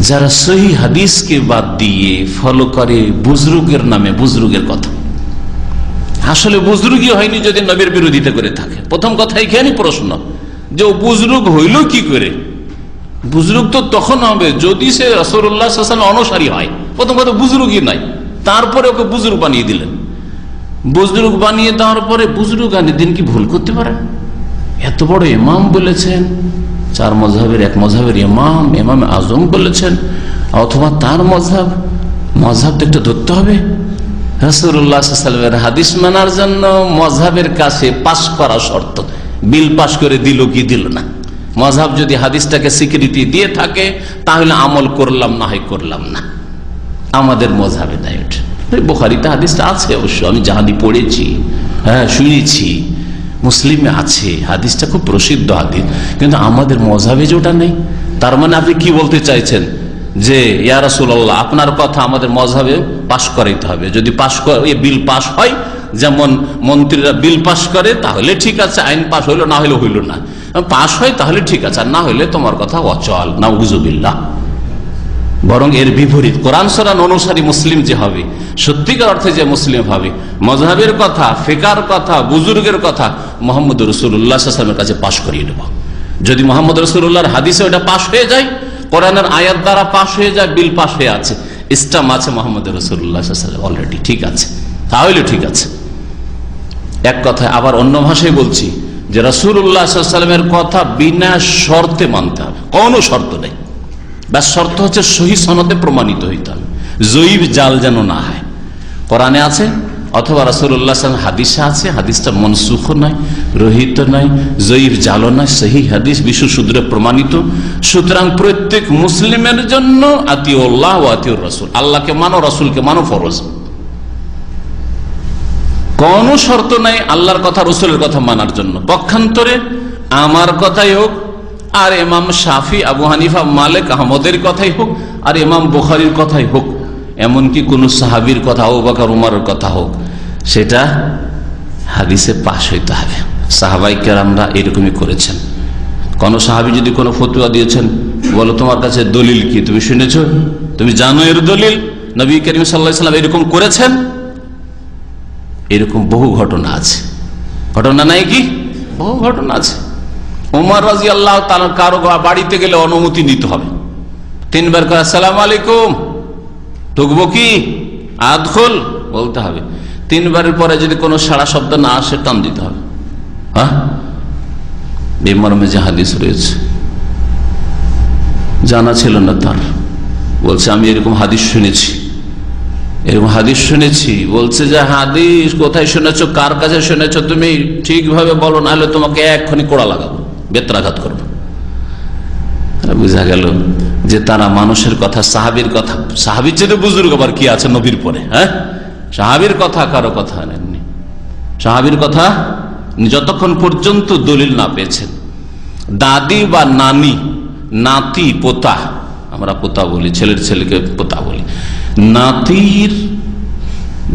যারা সহিহ হাদিসকে বাদ দিয়ে ফলো করে বুজরুগের নামে, বুজরুগের কথা, আসলে বুজরুগই হয়নি যদি নবীর বিরোধিতা করে থাকে। প্রথম কথা এখানে প্রশ্ন যে ও বুজরুগ হইল কি করে? বুজরুগ তো তখন হবে যদি সে রাসূলুল্লাহ সাল্লাল্লাহু আলাইহি ওয়াসাল্লাম অনুসারী হয়। প্রথম কথা বুজরুগই নাই, তারপরে ওকে বুজরুগ বানিয়ে দিলেন। বুজরুগ বানিয়ে দেওয়ার পরে বুজরুগ আনি দিন কি ভুল করতে পারে? এত বড় ইমাম বলেছেন, 4 মযহাবের এক মযহাবের ইমাম, ইমাম আজম বলেছেন, অথবা তার মযহাব তো একটু ধরতে হবে। রাসূলুল্লাহ সাল্লাল্লাহু আলাইহি ওয়াসাল্লামের হাদিস মানার জন্য মযহাবের কাছে পাস করা শর্ত। বিল পাস করে দিল কি দিল না, মযহাব যদি হাদিসটাকে স্বীকৃতি দিয়ে থাকে তাহলে আমল করলাম, না হয় করলাম না। আমাদের মযহাবে নাই ওঠে। বুখারীতে হাদিসটা আছে অবশ্য, আমি জাহাদি পড়েছি, হ্যাঁ, শুনেছি, মুসলিমে আছে, হাদিসটা খুব প্রসিদ্ধ হাদিস, কিন্তু আমাদের মযহাবে যেটা নেই। তার মানে আপনি কি বলতে চাইছেন যে ইয়া রাসূলুল্লাহ আপনার কথা আমাদের মযহাবে পাস করাইতে হবে, যদি পাস বিল পাস হয় যেমন মন্ত্রীরা বিল পাস করে, তাহলে ঠিক আছে, আইন পাস হইলো, না হইলে হইল না, পাস হয় তাহলে ঠিক আছে, আর না হইলে তোমার কথা অচল, না উজুবিল্লাহ। বরং এর বিপরীত, কোরআন সুন্নাহ অনুসারী মুসলিম যে হবে, সত্যিকার অর্থে যে মুসলিম হবে, মযহাবের কথা, ফিকার কথা, বুজুর্গের কথা মুহাম্মদ রাসূলুল্লাহ সাল্লাল্লাহু আলাইহি ওয়াসাল্লামের কাছে পাশ করিয়ে নেব। যদি মুহাম্মদ রাসূলুল্লাহর হাদিসে ওটা পাশ হয়ে যায়, কোরআনের আয়াত দ্বারা পাশ হয়ে যায়, বিল পাশ হয়ে আছে, ইসলাম আছে মুহাম্মদ রাসূলুল্লাহ সাল্লাল্লাহু আলাইহি ওয়াসাল্লাম অলরেডি, ঠিক আছে, তাহলে ঠিক আছে। এক কথায় আবার অন্য ভাষায় বলছি যে রাসূলুল্লাহ সাল্লাল্লাহু আলাইহি ওয়াসাল্লামের কথা বিনা শর্তে মানতে হবে, কোনো শর্ত নেই। ব্যাস শর্ত হচ্ছে সহি সনদে প্রমাণিত হইতে হবে, জয়ীব জাল যেন না হয়। কোরআনে আছে অথবা রাসূলুল্লাহ সাল্লাল্লাহু আলাইহি ওয়াসাল্লাম হাদিসে আছে, হাদিসটা মনসুখ নয়, রহিত নয়, জয়ীব জাল নয়, সহি হাদিস বিশুদ্ধ প্রমাণিত। সুতরাং প্রত্যেক মুসলিমের জন্য আতিউল্লাহ ওয়া আতিউর রাসূল, আল্লাহকে মানো, রাসূলকে মানো ফরজ। কোনো শর্ত নাই আল্লাহর কথা রাসূলের কথা মানার জন্য। পক্ষান্তরে আমার কথাই হোক, আর ইমাম শাফি, আবু হানিফা, মালিক, আহমদের কথাই হোক, আর ইমাম বুখারীর কথাই হোক, এমনকি কোন সাহাবীর কথা, আবু বকর উমরের কথা হোক, সেটা হাদিসে পাশ হইতে হবে। সাহাবায়ে কেরামরা এরকমই করেছেন। কোন সাহাবী যদি কোনো ফতোয়া দিয়েছেন, বলো তোমার কাছে দলিল কি, তুমি শুনেছো, তুমি জানো এর দলিল, নবী করিম সাল্লাল্লাহু আলাইহি ওয়াসাল্লাম এরকম করেছেন, এরকম বহু ঘটনা আছে। ঘটনা নাই কি? বহু ঘটনা আছে। ওমর রাদিয়াল্লাহু তাআলা কারো বাড়িতে গেলে অনুমতি নিতে হবে, 3 বার করে আসসালামু আলাইকুম, ঢুকবো কি, আদখুল বলতে হবে। 3 বারের পরে যদি কোনো সাড়া শব্দ না আসে, টান দিতে হবে। হ্যাঁ, এই মর্মে যে হাদিস রয়েছে, জানা ছিল না তার, বলছে আমি এরকম হাদিস শুনেছি, এরকম হাদিস শুনেছি। বলছে যে হাদিস কোথায় শুনেছো, কার কাছে শুনেছো, তুমি ঠিকভাবে বলো, না হলে তোমাকে এক্ষুনি কোড়া লাগাবো, বেত্রাঘাত করবো। বুঝা গেল যে তারা মানুষের কথা, সাহাবীর কথা, সাহাবীর চেয়ে বুজুর্গ আবার কি আছে নবীর পরে, হ্যাঁ, সাহাবীর কথা কারো কথা নেননি। সাহাবীর কথা যতক্ষণ পর্যন্ত দলিল না পেয়েছেন, দাদি বা নানি, নাতি, পোতা, আমরা পোতা বলি, ছেলের ছেলেকে পোতা বলি, নাতির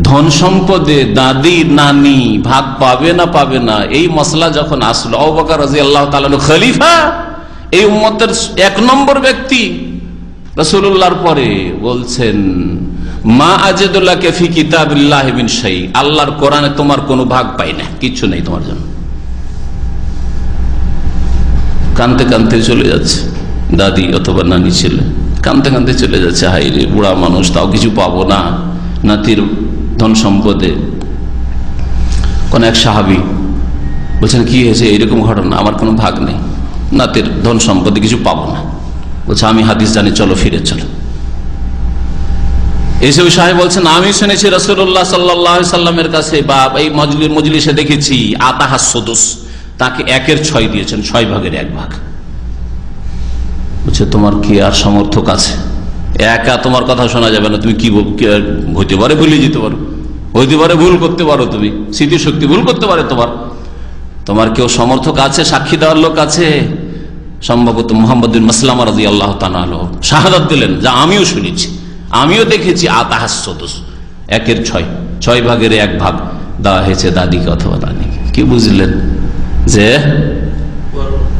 ধন সম্পদে দাদি নানি ভাগ পাবে না পাবে না, এই মসলা যখন আসলো, আবু বকর রাদিয়াল্লাহু তাআলা খলিফা, এই উম্মতের 1 নম্বর ব্যক্তি, রাসূলুল্লাহর পরে বলছেন মা আজিদুল্লাহকে ফি কিতাবিল্লাহি মিন শাই, আল্লাহর কোরআনে তোমার কোনো ভাগ পাই না, কিছু নেই তোমার জন্য। কানতে কানতে চলে যাচ্ছে দাদি অথবা নানি ছেলে, কানতে কানতে চলে যাচ্ছে, হাই রে বুড়া মানুষ, তাও কিছু পাবো না নাতির ধন সম্পদে। কোন এক সাহাবী বলছেন কি হয়েছে, এইরকম ঘটনা, আমার কোনো ভাগ নেই, নাতির ধন সম্পদে কিছু পাবো না। বলছে আমি হাদিস জানি, চলো ফিরে চলো। এসব সাহেব বলছেন আমি শুনেছি রাসূলুল্লাহ সাল্লাল্লাহু আলাইহি সাল্লামের কাছে, বা এই মজলিসে দেখেছি, আতাহাস সুদুস, তাকে 1/6 দিয়েছেন, 6 ভাগের 1 ভাগ। বলছে তোমার কি আর সমর্থক আছে, একা তোমার কথা শোনা যাবে না, তুমি কি হইতে পারে, ভুলে যেতে পারো, হইতে পারে ভুল করতে পারো, তুমি স্মৃতিশক্তি ভুল করতে পারে, তোমার কেউ সমর্থক আছে, সাক্ষী দেওয়ার লোক আছে? সম্ভবত মুহাম্মদ বিন মাসলামা রাদিয়াল্লাহু তাআলা শাহাদাত দিলেন, যা আমিও শুনেছি, আমিও দেখেছি, আতাহাস সুদুস, 1/6, 6 ভাগের 1 ভাগ দেওয়া হয়েছে দাদিকে অথবা নানিকে। কি বুঝলেন যে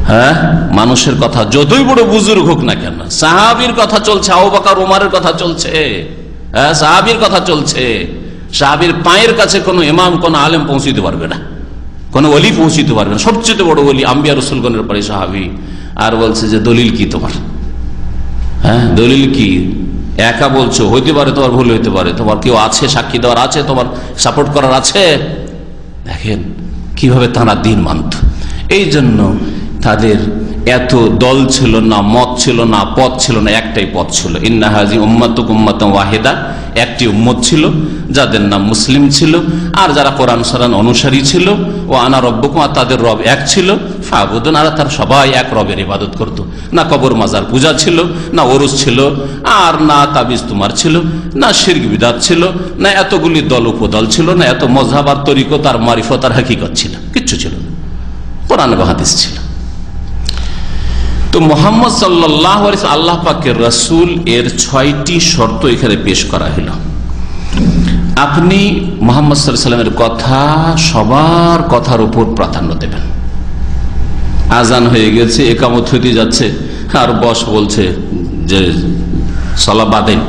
হ্যাঁ, মানুষের কথা যতই বড় বুজুর্গ হোক না কেন, সাহাবীর কথা চলছে, আবু বকর ওমরের কথা চলছে, হ্যাঁ, সাহাবীর কথা চলছে। সাহাবীর পায়ের কাছে কোনো ইমাম, কোনো আলেম পৌঁছিতে পারবে না, কোনো ওলি পৌঁছিতে পারবে না। সবচেয়ে বড় ওলি আম্বিয়া রাসূলগণের পরে সাহাবী। আর বলছে যে দলিল কি তোমার, হ্যাঁ, দলিল কি? একা বলছো, হইতে পারে তোমার ভুল হইতে পারে, তোমার কেউ আছে সাক্ষী দেওয়ার আছে, তোমার সাপোর্ট করার আছে? দেখেন কিভাবে তারা দিন মানত। এই জন্য তাদের এত দল ছিল না, মত ছিল না, পথ ছিল না, একটাই পথ ছিল, ইন্না হাযি উম্মাতুকুম উম্মাতান ওয়াহিদা, একটি উম্মত ছিল যাদের নাম মুসলিম ছিল, আর যারা কোরআন সুন্নাহ অনুসারী ছিল, ও আনা রব্বুকুম, আর তাদের রব এক ছিল, ফাবুদুন, আর তার সবাই এক রবের ইবাদত করত। না কবর মাজার পূজা ছিল, না ওরস ছিল, আর না তাবিজ তোমার ছিল, না শিরক বিদআত ছিল, না এতগুলি দল উপদল ছিল, না এত মযহাব আর তরিকত আর মারিফত আর হাকিকত ছিল, কিচ্ছু ছিল না, কোরআন ও হাদিস ছিল। তো মুহাম্মদ সাল্লাল্লাহু আলাইহি ওয়াসাল্লাম, আল্লাহ পাকের রাসূল, এর 6টি শর্ত এখানে পেশ করা হলো। আপনি মুহাম্মদ সাল্লাল্লাহু আলাইহি ওয়াসাল্লামের কথা সবার কথার উপর প্রাধান্য দেবেন। আজান হয়ে গেছে, একামত হইতে যাচ্ছে, আর বস বলছে যে সালাত বাদেন,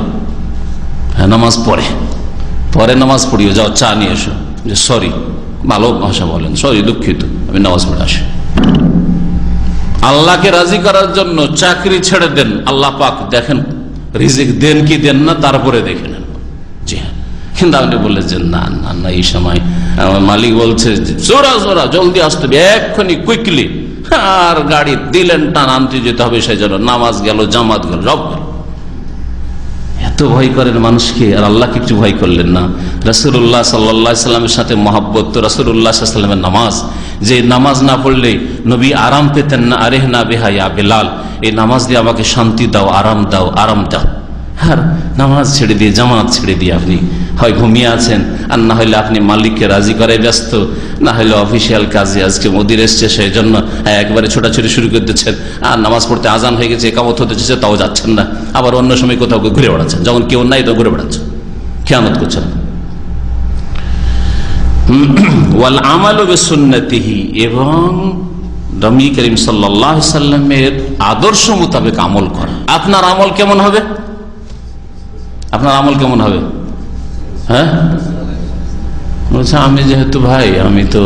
নামাজ পরে নামাজ পড়িও, যাও চা নিয়ে এসো, যে সরি, ভালো ভাষা বলেন, সরি দুঃখিত, আমি নামাজ পড়ে আসি। আল্লাহকে রাজি করার জন্য চাকরি ছেড়ে দেন, আল্লাহ পাক দেখেন রিজিক দেন কি দেন না, তারপরে দেখে নেন। জি হ্যাঁ, কিন্তু আপনি বললেন যে না না না, এই সময় আমার মালিক বলছে জোরা জলদি আসতে হবে, এক্ষুনি কুইকলি, আর গাড়ি দিলেন টান, আনতে যেতে হবে, সেই জন্য নামাজ গেল, জামাত গেল, সব গেল। এত ভয় করেন মানুষকে, আর আল্লাহকে একটু ভয় করলেন না। রাসূলুল্লাহ সাল্লাল্লাহু আলাইহি সাল্লামের সাথে মহব্বত, তো রাসূলুল্লাহ সাল্লাল্লাহু আলাইহি সাল্লামের নামাজ, যে নামাজ না পড়লে নবী আরাম পেতেন না, আরে না বেহা ইয়া বেলাল, এই নামাজ দিয়ে আমাকে শান্তি দাও, আরাম দাও, আরাম দাও। আর নামাজ ছেড়ে দিয়ে, জামাত ছেড়ে দিয়ে আপনি হয় ঘুমিয়ে আছেন, আর না হলে আপনি মালিককে রাজি করে ব্যস্ত, না হলে অফিসিয়াল কাজে আজকে মোদির এসছে সেই জন্য একবারে ছোটাছুটি শুরু করে দিচ্ছেন, আর নামাজ পড়তে আজান হয়ে গেছে, একামত হতে চেয়েছে, তাও যাচ্ছেন না। আবার অন্য সময় কোথাও ঘুরে বেড়াচ্ছেন, যখন কেউ নাই তো ঘুরে বেড়াচ্ছেন, খেয়ানত করছেন। ওয়াল আমালু বিসুন্নতিহি, এবং নবী করিম সাল্লাল্লাহু আলাইহি সাল্লামের আদর্শ মোতাবেক আমল করা। আপনার আমল কেমন হবে? আপনার আমল কেমন হবে? হ্যাঁ, বলছে আমি যেহেতু ভাই, আমি তো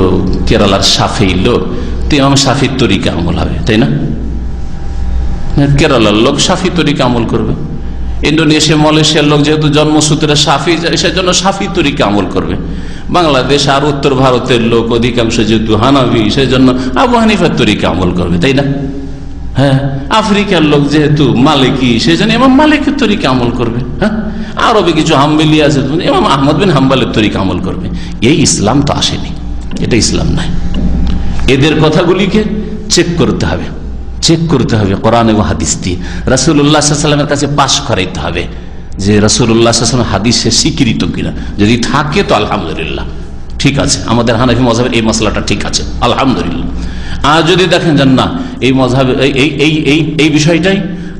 কেরালার শাফিঈ লোক, তো ইমাম শাফিঈর তরিকা আমল হবে, তাই না? কেরালার লোক শাফিঈ তরিকা আমল করবে, ইন্দোনেশিয়া মালয়েশিয়ার লোক যেহেতু জন্মসূত্রে শাফিঈ, সেজন্য শাফিঈ তরিকা আমল করবে। বাংলাদেশ আর উত্তর ভারতের লোক অধিকাংশ যেহেতু হানাফি, সেই জন্য আবু হানিফার তরিকা আমল করবে, তাই না? হ্যাঁ, আফ্রিকার লোক যেহেতু মালিকি, সেই জন্য ইমাম মালিকের তরিকা আমল করবে। হ্যাঁ, আরবে কিছু হাম্বলি আছে, ইমাম আহমদ বিন হাম্বলের তরিকা আমল করবে। এই ইসলাম তো আসেনি, এটা ইসলাম নাই। এদের কথাগুলিকে চেক করতে হবে, কোরআন এবং হাদিস দিয়ে রাসূলুল্লাহ সাল্লাল্লাহু আলাইহি ওয়াসাল্লামের কাছে পাশ করাইতে হবে যে রাসূলুল্লাহ সাল্লাল্লাহু আলাইহি ওয়াসাল্লাম হাদিসে স্বীকৃত কিনা। যদি থাকে তো আলহামদুলিল্লাহ, ঠিক আছে, আমাদের হানাফি মাযহাবের এই মাসলাটা ঠিক আছে, আলহামদুলিল্লাহ। আর যদি দেখেন যে না, এই মাযহাবে এই বিষয়টাই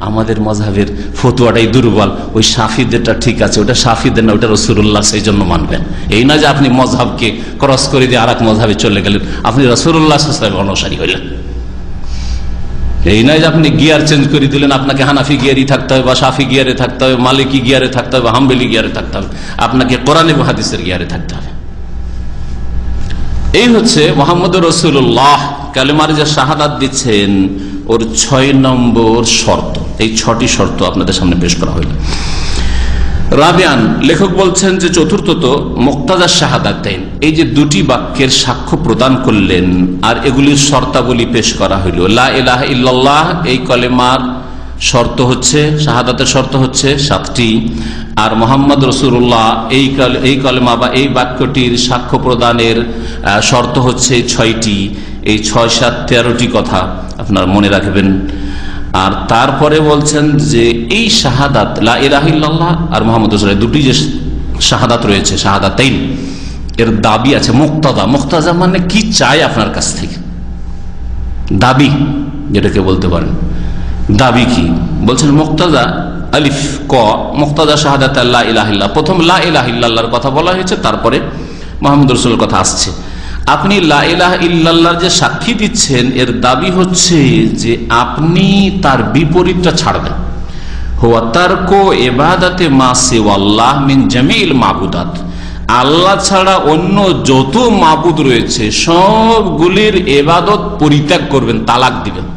আমাদের মাযহাবের ফতোয়াটাই দুর্বল, ওই শাফিদেরটা ঠিক আছে, ওটা শাফিদের না, ওটা রাসূলুল্লাহ, সেই জন্য মানবেন। এই না যে আপনি মাযহাবকে ক্রস করে দিয়ে আরেক মাযহাবে চলে গেলেন, আপনি রাসূলুল্লাহ সাল্লাল্লাহু আলাইহি ওয়াসাল্লামের অনুসারী হইলেন। এই নয় যে আপনি গিয়ার চেঞ্জ করে দিলেন, আপনাকে হানাফি গিয়ারই থাকতে হবে, বা শাফি গিয়ারে থাকতে হবে, মালিকি গিয়ারে থাকতে হবে, হাম্বলি গিয়ারে থাকতে হবে, আপনাকে কোরআন এবং হাদিসের গিয়ারে থাকতে হবে। এই হচ্ছে মুহাম্মদুর রাসূলুল্লাহ কালেমার যে শাহাদাত দিচ্ছেন, ওর 6 নম্বর শর্ত। এই 6টি শর্ত আপনাদের সামনে পেশ করা হইল। রাবিয়ান, লেখক বলছেন যে চতুর্থত মুক্তাদা শাহাদাতাইন, এই যে দুটি বাক্যের সাক্ষ্য প্রদান করলেন, আর এগুলির শর্তাবলী পেশ করা হইল। লা ইলাহা ইল্লাল্লাহ, এই কলেমার শর্ত হচ্ছে, শাহাদাতের শর্ত হচ্ছে 7টি, আর মুহাম্মদ রাসূলুল্লাহ এই কলেমা বা এই বাক্যটির সাক্ষ্য প্রদানের শর্ত হচ্ছে 6টি। এই 6, 7, 13টি কথা আপনার মনে রাখবেন। আর তারপরে বলছেন যে এই শাহাদাত, লা ইলাহা ইল্লাল্লাহ আর মুহাম্মদ রাসূলুল্লাহ, দুটি যে শাহাদাত রয়েছে, শাহাদাতাইন, এর দাবি আছে মুক্তাদা। মুক্তাদা মানে কি চাই আপনার কাছ থেকে, দাবি যেটাকে বলতে পারেন। দাবি কি বলছেন? মুক্তাদা আলিফ ক, মুক্তাদা শাহাদাত লা ইলাহা ইল্লাল্লাহ। প্রথম লা ইলাহা ইল্লাল্লাহর কথা বলা হয়েছে, তারপরে মুহাম্মদ রাসূলের কথা আসছে। আপনি লা ইলাহা ইল্লাল্লাহর যে সাক্ষী দিচ্ছেন, এর দাবি হচ্ছে যে আপনি তার বিপরীতটা ছাড়বেন। হুয়া তারকু ইবাদাতে মা সিওয়াল্লাহ মিন জামিল মাবুদাত, আল্লাহ ছাড়া অন্য যত মাবুদ রয়েছে সবগুলির ইবাদত পরিত্যাগ করবেন, তালাক দিবেন।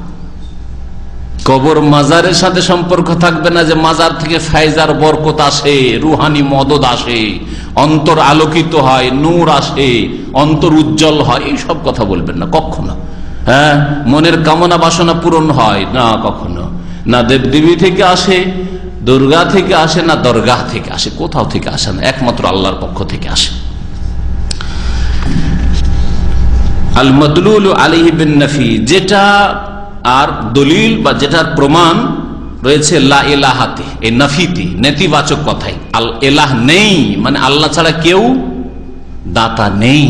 কবর মাজারের সাথে সম্পর্ক থাকবে না, যে মাজার থেকে ফায়জার বরকত আসে, রুহানি মদদ আসে, অন্তর আলোকিত হয়, নূর আসে, অন্তর উজ্জ্বল হয়, এই সব কথা বলবেন না কখনো। হ্যাঁ, মনের কামনা বাসনা পূরণ হয় না কখনো। না দেবদেবী থেকে আসে, দুর্গা থেকে আসে, না দরগাহ থেকে আসে, কোথাও থেকে আসে না, একমাত্র আল্লাহর পক্ষ থেকে আসে। আল মাদলুল আলাইহি বিন নাফি, যেটা আর দলিল বা যেটার প্রমাণ রয়েছে লা ইলাহাতে, এই নাফিতে, নেতিবাচক কথাই। আল ইলাহ নেই মানে আল্লাহ ছাড়া কেউ দাতা নেই।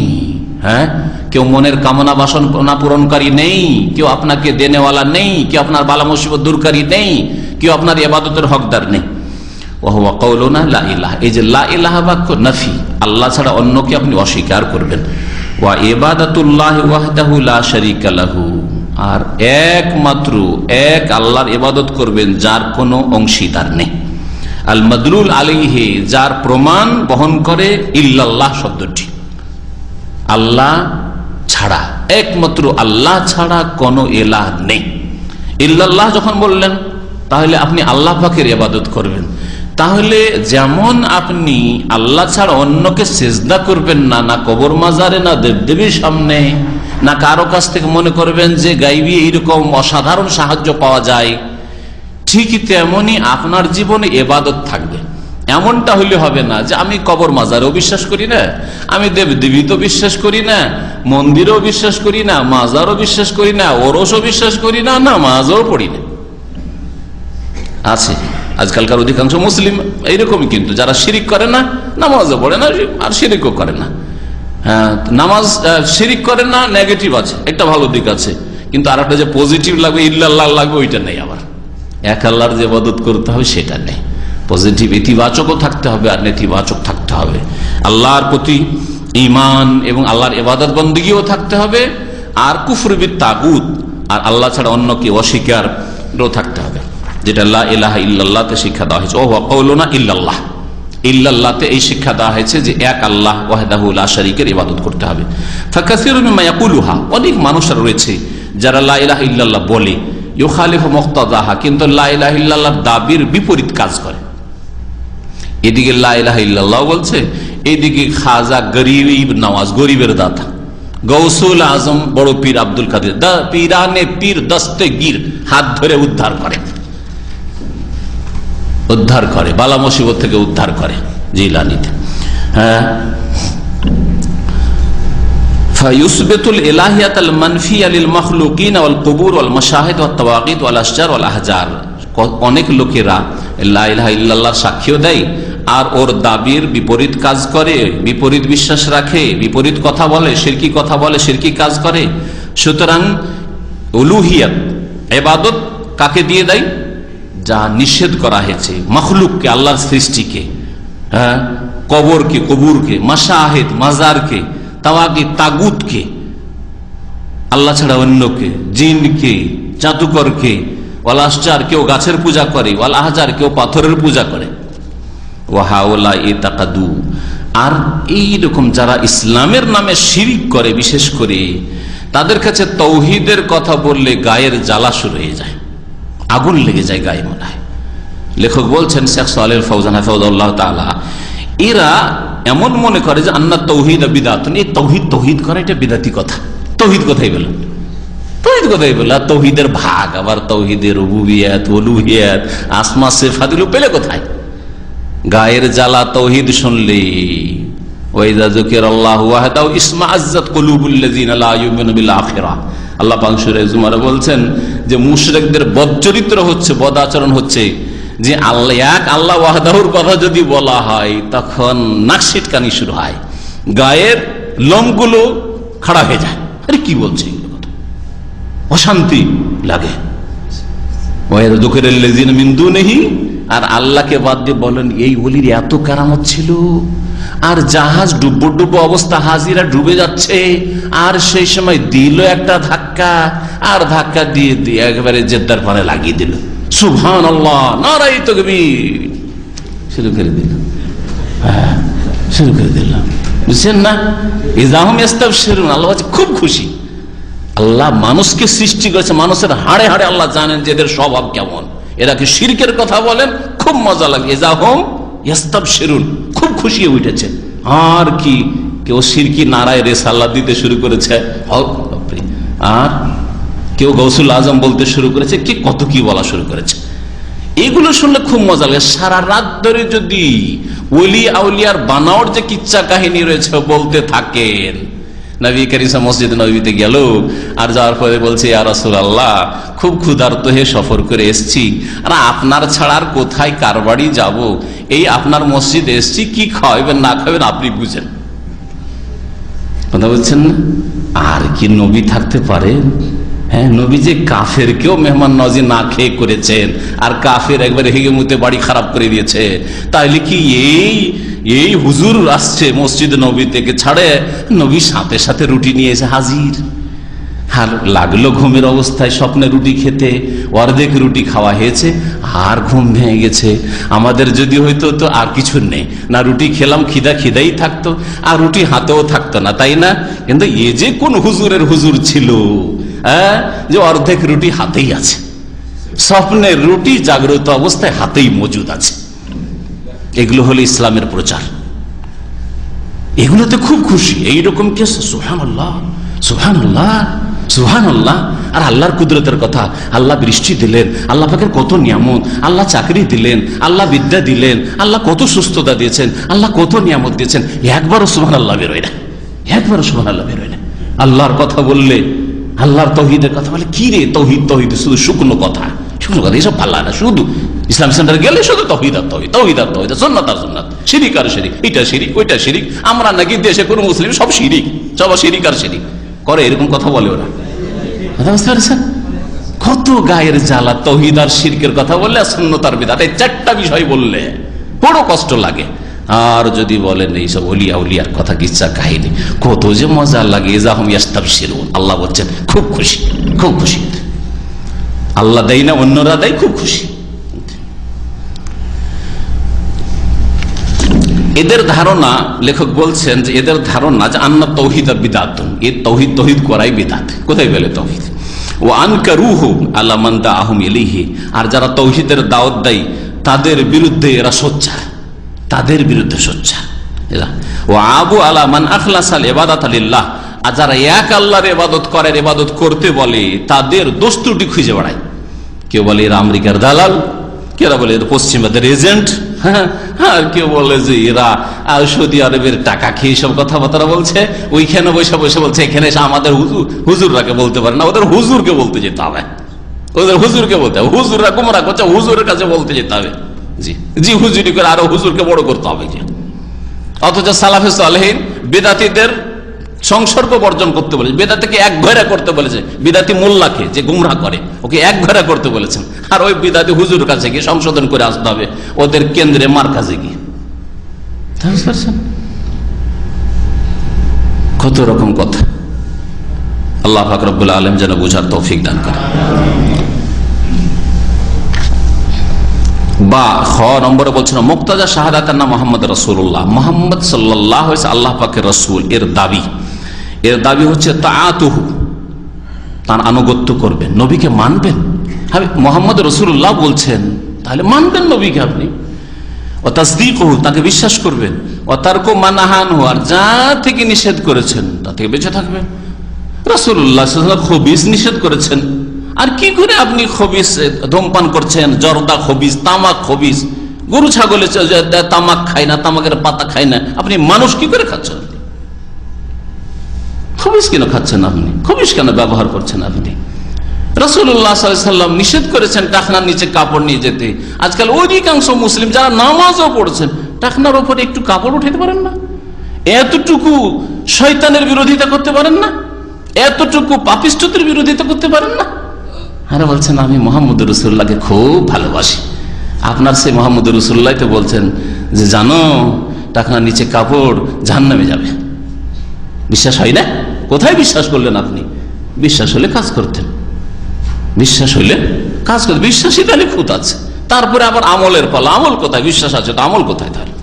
হ্যাঁ, কেউ মনের কামনা বাসনা পূরণকারী নেই, কেউ আপনাকে দেনেওয়ালা নেই, কেউ আপনার বালা মুসিবত দূরকারী নেই, কেউ আপনার ইবাদতের হকদার নেই। ওয়া হুয়া কাউলুনা লা ইলাহা, এই যে লা ইলাহা বাক্য নাফি, আল্লাহ ছাড়া অন্যকে আপনি অস্বীকার করবেন। ওয়া ইবাদাতুল্লাহি ওয়াহদাহু লা শারীকা লাহু, আর একমাত্র এক আল্লাহর ইবাদত করবেন যার কোনো অংশীদার নেই। আল মাদলুল আলাইহি, যার প্রমাণ বহন করে ইল্লাল্লাহ শব্দটি, আল্লাহ ছাড়া, একমাত্র আল্লাহ ছাড়া কোনো ইলাহ নেই। ইল্লাল্লাহ যখন বললেন তাহলে আপনি আল্লাহ পাকের ইবাদত করবেন। তাহলে যেমন আপনি আল্লাহ ছাড়া অন্যকে সিজদা করবেন না, না কবর মাজারে, না দেবদেবীর সামনে, না কারো কাছ থেকে মনে করবেন যে গাইবি এইরকম অসাধারণ সাহায্য পাওয়া যায়, ঠিকই তেমনি আপনার জীবনে ইবাদত থাকবে। এমনটা হইলে হবে না যে আমি কবর মাজারেও বিশ্বাস করি না, আমি দেবদেবী তো বিশ্বাস করি না, মন্দিরেও বিশ্বাস করি না, মাজারও বিশ্বাস করি না, ওরসও বিশ্বাস করি না, নামাজও পড়ি না। আছে আজকালকার অধিকাংশ মুসলিম এইরকমই, কিন্তু যারা শিরিক করে না, নামাজও পড়ে না আর শিরিকও করে না। হ্যাঁ, নামাজ শিরিক করে না, নেগেটিভ আছে, একটা ভালো দিক আছে, কিন্তু আর একটা যে পজিটিভ লাগবে, ইল্লাল্লাহ লাগবে, ওইটা নেই। আবার এক আল্লাহর যে ইবাদত করতে হবে সেটা নেই। পজিটিভ ইতিবাচকও থাকতে হবে আর নেতিবাচক থাকতে হবে। আল্লাহর প্রতি ঈমান এবং আল্লাহর ইবাদত বন্দেগীও থাকতে হবে, আর কুফর বিত তাগুত, আর আল্লাহ ছাড়া অন্যকে অস্বীকারও থাকতে হবে, যেটা লা ইলাহা ইল্লাল্লাহতে শিক্ষা দেওয়া হয়েছে। ওয়া কাউলুনা ইল্লাল্লাহ, ইল্লাল্লাহতে এই শিক্ষা দেওয়া হয়েছে যে এক আল্লাহ ওয়াহদাহু লা শারীকের ইবাদত করতে হবে। ফাকাসিরুন মিম্মা ইয়াকুলুহা, অনেক মানুষ রয়েছে যারা লা ইলাহা ইল্লাল্লাহ বলে, ইউখালিফু মুক্তাদাহা, কিন্তু লা ইলাহা ইল্লাল্লাহর দাবির বিপরীত কাজ করে। এদিকে লা ইলাহা ইল্লাল্লাহ বলছে, এইদিকে খাজা গরিব নওয়াজ, গরিবের দাতা, গৌসুল আজম বড় পীর আব্দুল কাদের, পীরানে পীর দস্তগীর, হাত ধরে উদ্ধার করে, বালা মুসিবত থেকে উদ্ধার করে জিলানীতে। হ্যাঁ, ফায়ুসবিতুল ইলাহিয়াতাল মানফিয়া লিল মাখলুকিন ওয়াল কুবুর ওয়াল মাশাহিদ ওয়াত তাওয়াগিত ওয়াল আশজার ওয়াল আহজার। অনেক লোকেরা লা ইলাহা ইল্লাল্লাহর সাক্ষ্য দেয় আর ওর দাবির বিপরীত কাজ করে, বিপরীত বিশ্বাস রাখে, বিপরীত কথা বলে, শিরকি কথা বলে, শিরকি কাজ করে। সুতরাং উলুহিয়াত, ইবাদত কাকে দিয়ে দেয়? যা নিষেধ করা হয়েছে, মখলুককে, আল্লাহর সৃষ্টিকে, হ্যাঁ, কবরকে, কবুরকে, মাশাহিদ, মাজারকে, তাওয়াগিত, তাগুতকে, আল্লাহ ছাড়া অন্যকে, জিনকে, জাদুকরকে, ওয়াল আশজার, কেউ গাছের পূজা করে, ওয়াল আহজার, কেউ পাথরের পূজা করে। ওয়াহাউলা ইতাকাদু, আর এইরকম যারা ইসলামের নামে শিরিক করে, বিশেষ করে তাদের কাছে তৌহিদের কথা বললে গায়ের জ্বালা শুরু হয়ে যায়, আগুন লেগে যায় গায়ে। মনে হয় লেখক বলছেন, শেখ সালেহ ফৌজান হাফিজাহুল্লাহ তাআলা, এরা এমন মনে করে যে আন্না তৌহিদ বিদআত, এই তৌহিদ তৌহিদ করে এটা বিদআতি কথা। তৌহিদ কথাই বলে, তৌহিদ কথাই বলে, আর তৌহিদের ভাগ, আবার তৌহিদের রুবুবিয়ত, উলুহিয়ত, আসমা সিফাতগুলো পেলে কোথায়? গায়ের জ্বালা তৌহিদ শুনলে। ওয়াইযা যুকিরাল্লাহু ওয়াহদাহু ইসমাআজ্জাত কুলুবুল্লাযিনা লা ইউমিনুনা বিল আখিরাহ। আল্লাহ পাক সূরা জুমারে বলছেন যে মুশরিকদের বদচরিত্র হচ্ছে, বদ আচরণ হচ্ছে যে আল্লাহ এক আল্লাহ ওয়াহদাহুর কথা যদি বলা হয় তখন নাক সিটকানি শুরু হয়, গায়ের লোমগুলো খাড়া হয়ে যায়। আরে কি বলছে এগুলো কথা, অশান্তি লাগে। ওয়াইযা যুকিরাল্লাযিনা মিন দুনিহি, আর আল্লাহকে বাদ দিয়ে বলেন এই ওলির এত কারামত ছিল, আর জাহাজ ডুবো ডুবো অবস্থা, হাজিরা ডুবে যাচ্ছে, আর সেই সময় দিল একটা ধাক্কা, আর ধাক্কা দিয়ে দিয়ে একেবারে জেদ্দার পানে লাগিয়ে দিল। সুবহানাল্লাহ, নারায়ে তাকবীর, শুরু করে দিল, শুরু করে দিলাম। বুঝছেন না? ইজাহুম ইস্তাবশিরুন, আল্লাহ খুব খুশি। আল্লাহ মানুষকে সৃষ্টি করেছে, মানুষের হাড়ে হাড়ে আল্লাহ জানেন যে এদের স্বভাব কেমন। এরা কি শিরকের কথা বলেন, খুব মজা লাগে। ইজাহুম ইস্তাবশিরুন, খুব খুশি হয়ে উঠেছে। আর কি কেউ শিরকি নারায় রেসাল্লাহ দিতে শুরু করেছে, আর কেউ গৌসুল আজম বলতে শুরু করেছে, কি কত কি বলা শুরু করেছে। এগুলো শুনলে খুব মজা লাগে। সারা রাত ধরে যদি ওলি আউলিয়ার বানাওয়ার যে কিচ্ছা কাহিনী রয়েছে বলতে থাকেন। নবী করিম মসজিদ নবীতে গেল, আর যাওয়ার পরে বলছে, ইয়া রাসূলুল্লাহ, খুব ক্ষুধার্ত হয়ে সফর করে এসছি, আর আপনার ছাড়া আর কোথায় কার বাড়ি যাব, এই আপনার মসজিদে এসছি, কি খাওয়াবেন না খাবেন আপনি বুঝেন। কথা বলছেন না? আর কি নবী থাকতে পারে? হ্যাঁ, নবী যে কাফের কেউ মেহমান নওয়াজি না খেয়ে করেছেন, আর কাফের একবারে হেগে মুতে বাড়ি খারাপ করে দিয়েছে। তাইলে কি এই হুজুর আসছে মসজিদ নবী থেকে ছাড়ে, নবীর সাথে সাথে রুটি নিয়ে এসে হাজির। আর লাগলো ঘুমের অবস্থায় স্বপ্নে রুটি খেতে, অর্ধেক রুটি খাওয়া হয়েছে আর ঘুম ভেঙে গেছে। আমাদের যদি হইতো তো আর কিছু নেই, না রুটি খেলাম, খিদাই থাকতো, আর রুটি হাতেও থাকতো না, তাই না? কিন্তু এ যে কোন হুজুরের হুজুর ছিল, যে অর্ধেক রুটি হাতেই আছে, স্বপ্নের রুটি জাগ্রত অবস্থায় হাতেই মজুদ আছে। এগুলো হলো ইসলামের প্রচার, এগুলোতে খুব খুশি। এইরকম কে সুবহানাল্লাহ, সুবহানাল্লাহ, সুবহানাল্লাহ। আর আল্লাহর কুদরতের কথা, আল্লাহ বৃষ্টি দিলেন, আল্লাহ পাকের কত নিয়ামত, আল্লাহ চাকরি দিলেন, আল্লাহ বিদ্যা দিলেন, আল্লাহ কত সুস্থতা দিয়েছেন, আল্লাহ কত নিয়ামত দিয়েছেন, একবারও সুবহানাল্লাহ বেরোয় না, একবারও সুবহানাল্লাহ বেরোয় না। আল্লাহর কথা বললে, আল্লাহর তৌহিদের কথা বলে, কি রে তৌহিদ তৌহিদ, শুধু শুকনো কথা, শুকনো কথা, এসব ভালো না। শুধু ইসলাম সেন্টার গেলে শুধু তৌহিদ আর তৌহিদ, তৌহিদ আর তৌহিদ, সুন্নাত আর সুন্নাত, শিরিক আর শিরিক, এটা শিরিক ওইটা শিরিক। আমরা নাকি দেশে কোনো মুসলিম সব শিরিক, সব শিরিক আর শিরিক করে, এরকম কথা বলে ওরা। কথা বুঝতে পারছেন? কত গায়ের জ্বালা তৌহিদ আর শিরকের কথা বললে, সুন্নাত আর বিদআত, এই চারটা বিষয় বললে বড় কষ্ট লাগে। আর যদি বলেন এইসব ওলিয়া উলিয়ার কথা, কিচ্ছা কাহিনী, কত যে মজা লাগে। ইজাহুম ইয়াস্তাবশিরুন, আল্লাহ বলছেন খুব খুশি, খুব খুশি। আল্লাহ দেয় না, অন্যরা দেয়, খুব খুশি। এদের ধারণা, লেখক বলছেন যে এদের ধারণা যে আন্না তৌহিদ আর বিদআতুন, এই তৌহিদ করাই বিদআত। কোথায় গেলে তৌহিদ? ও আনকারুহু আলা মান দাআহুম ইলাইহি, আর যারা তৌহিদের দাওয়াত দেয় তাদের বিরুদ্ধে এরা সোচ্চার, তাদের বিরুদ্ধে সোচ্চার এরা। ও আবু আলা মান আখলাসাল ইবাদাত লিল্লাহ, আর যারা এক আল্লাহর ইবাদত করে, ইবাদত করতে বলে, তাদের দোষ ত্রুটি খুঁজে বেড়ায়। কেউ বলে এরা আমেরিকার দালাল, কেউ বলে এরা পশ্চিমাদের এজেন্ট, আর কেউ বলে যে এরা সৌদি আরবের টাকা খেয়ে সব কথাবার্তা বলছে, ওইখানে বসে বসে বলছে এখানে এসে আমাদের হুজুররাকে বলতে পারে না, ওদের হুজুরকে বলতে যেতে হবে, ওদের হুজুরকে বলতে হবে। হুজুররা গুমরাহ করছে, হুজুরের কাছে বলতে যেতে হবে। জি জি, হুজুরি করে আরো হুজুরকে বড় করতে হবে। অথচ সালাফে সালেহীন বেদাতীদের সংসর্গ বর্জন করতে বলেছে, বেদাতিকে এক ঘরে করতে বলেছে, বিদাতি মোল্লাকে যে গুমরাহ করে ওকে এক ঘরে করতে বলেছেন, আর ওই বিদাতি হুজুর কাছে গিয়ে সংশোধন করে আসতে হবে, ওদের কেন্দ্রে মার কাছে গিয়ে। কত রকম কথা। আল্লাহ পাক রব্বুল আলামিন যেন বুঝার তৌফিক দান করে। বা খ নম্বরে বলছেন মুক্তাজা শাহাদাতের নাম মোহাম্মদ রাসূলুল্লাহ, মোহাম্মদ সাল্লাল্লাহু আলাইহি ওয়াসাল্লাম আল্লাহ পাকের রাসূল, এর দাবি হচ্ছে তাআতুহু, তার আনুগত্য করবেন, নবীকে মানবেন। মোহাম্মদ রাসূলুল্লাহ বলছেন, তাহলে মানবেন নবীকে আপনি। ও তাসদীকুহু, তাকে বিশ্বাস করবেন। ও তারকু মা নাহানহু, আর যা থেকে নিষেধ করেছেন তা থেকে বেঁচে থাকবেন। রাসূলুল্লাহ সাল্লাল্লাহু আলাইহি ওয়াসাল্লাম খবিস নিষেধ করেছেন, আর কি করে আপনি খবিস ধূমপান করছেন, জর্দা খবিস, তামাক খবিস, গরু ছাগলে তামাক খায় না, তামাকের পাতা খায় না, আপনি মানুষ কি করে খাচ্ছেন? খবিস কেন খাচ্ছেন আপনি? খবিস কেন ব্যবহার করছেন আপনি? রাসূলুল্লাহ সাল্লাল্লাহু আলাইহি ওয়াসাল্লাম নিষেধ করেছেন টাকনার নিচে কাপড় নিয়ে যেতে। আজকাল অধিকাংশ মুসলিম যারা নামাজও পড়ছেন, টাকনার উপরে একটু কাপড় উঠাতে পারেন না? এতটুকু শয়তানের বিরোধিতা করতে পারেন না? এতটুকু পাপিষ্ঠদের বিরোধিতা করতে পারেন না? আর বলছেন আমি মোহাম্মদ রাসূলুল্লাহকে খুব ভালোবাসি। আপনার সেই মোহাম্মদ রাসূলুল্লাহ তো বলছেন যে জানো টাকনার নিচে কাপড় জাহান্নামে যাবে। বিশ্বাস হয় না? কোথায় বিশ্বাস করলেন আপনি? বিশ্বাস হলে কাজ করতেন, বিশ্বাস হইলে কাজ করতেন। বিশ্বাসই তাহলে খুঁত আছে, তারপরে আবার আমলের পালা। আমল কোথায়? বিশ্বাস আছে তো আমল কোথায়? তাহলে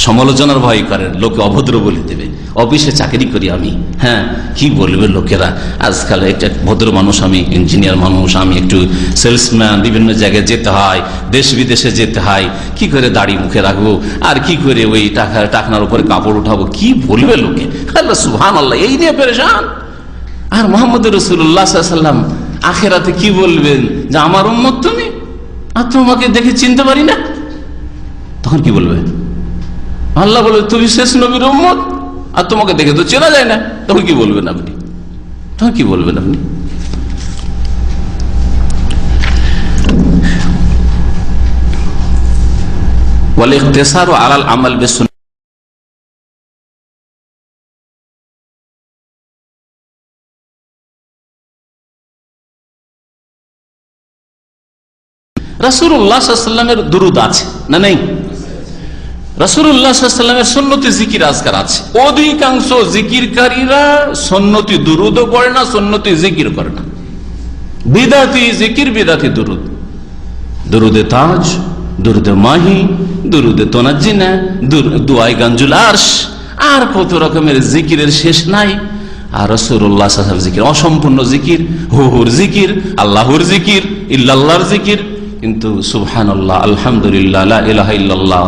সমালোচনার ভয় করেন, লোকে অভদ্র বলে দেবে। অফিসে চাকরি করি আমি, হ্যাঁ কি বলবে লোকেরা, আজকাল একটা ভদ্র মানুষ, আমি ইঞ্জিনিয়ার মানুষ, আমি একটু সেলসম্যান, বিভিন্ন জায়গায় যেতে হয়, দেশ বিদেশে যেতে হয়, কি করে দাড়ি মুখে রাখবো, আর কি করে ওই টাকনার উপরে কাপড় উঠাবো, কি বলবে লোকে। আল্লাহ সুবহানাল্লাহ, এই নিয়ে পেরেশান। আর মুহাম্মদ রাসূলুল্লাহ সাল্লাল্লাহু আলাইহি ওয়াসাল্লাম আখিরাতে কি বলবেন যে আমার উম্মত তুমি, আর তোমাকে দেখে চিনতে পারি না, তখন কি বলবে? আল্লাহ বলে তুমি শেষ নবীর উম্মত, আর তোমাকে দেখে তো চেনা যায় না, তখন কি বলবেন আপনি? তখন কি বলবেন আপনি? ওয়াল ইখতিসারু আলাল আমাল বিস রাসূলুল্লাহ সাল্লাল্লাহু আলাইহি ওয়াসাল্লামের দুরূদ আছে না নেই? রাসূলুল্লাহ সাল্লাল্লাহু আলাইহি ওয়াসাল্লামের সুন্নতি জিকির আজকার আছে। অধিকাংশ জিকিরকারীরা সুন্নতি দুরূদও পড়ে না, সুন্নতি জিকির করে না, বিদাতি জিকির, বিদাতি দুরূদ, দুরুদে তাজ, দুরুদে মাহি, দুরুদে তোনাজ্জিনা, দুআয়ে গানজুল আরশ, আর কত রকমের জিকিরের শেষ নাই। আর রাসূলুল্লাহ সাল্লাল্লাহু আলাইহি ওয়াসাল্লাম জিকির অসম্পূর্ণ জিকির, হুর জিকির, আল্লাহর জিকির, ইল্লাল্লাহর জিকির, কিন্তু সুবহানাল্লাহ, আলহামদুলিল্লাহ, লা ইলাহা ইল্লাল্লাহ,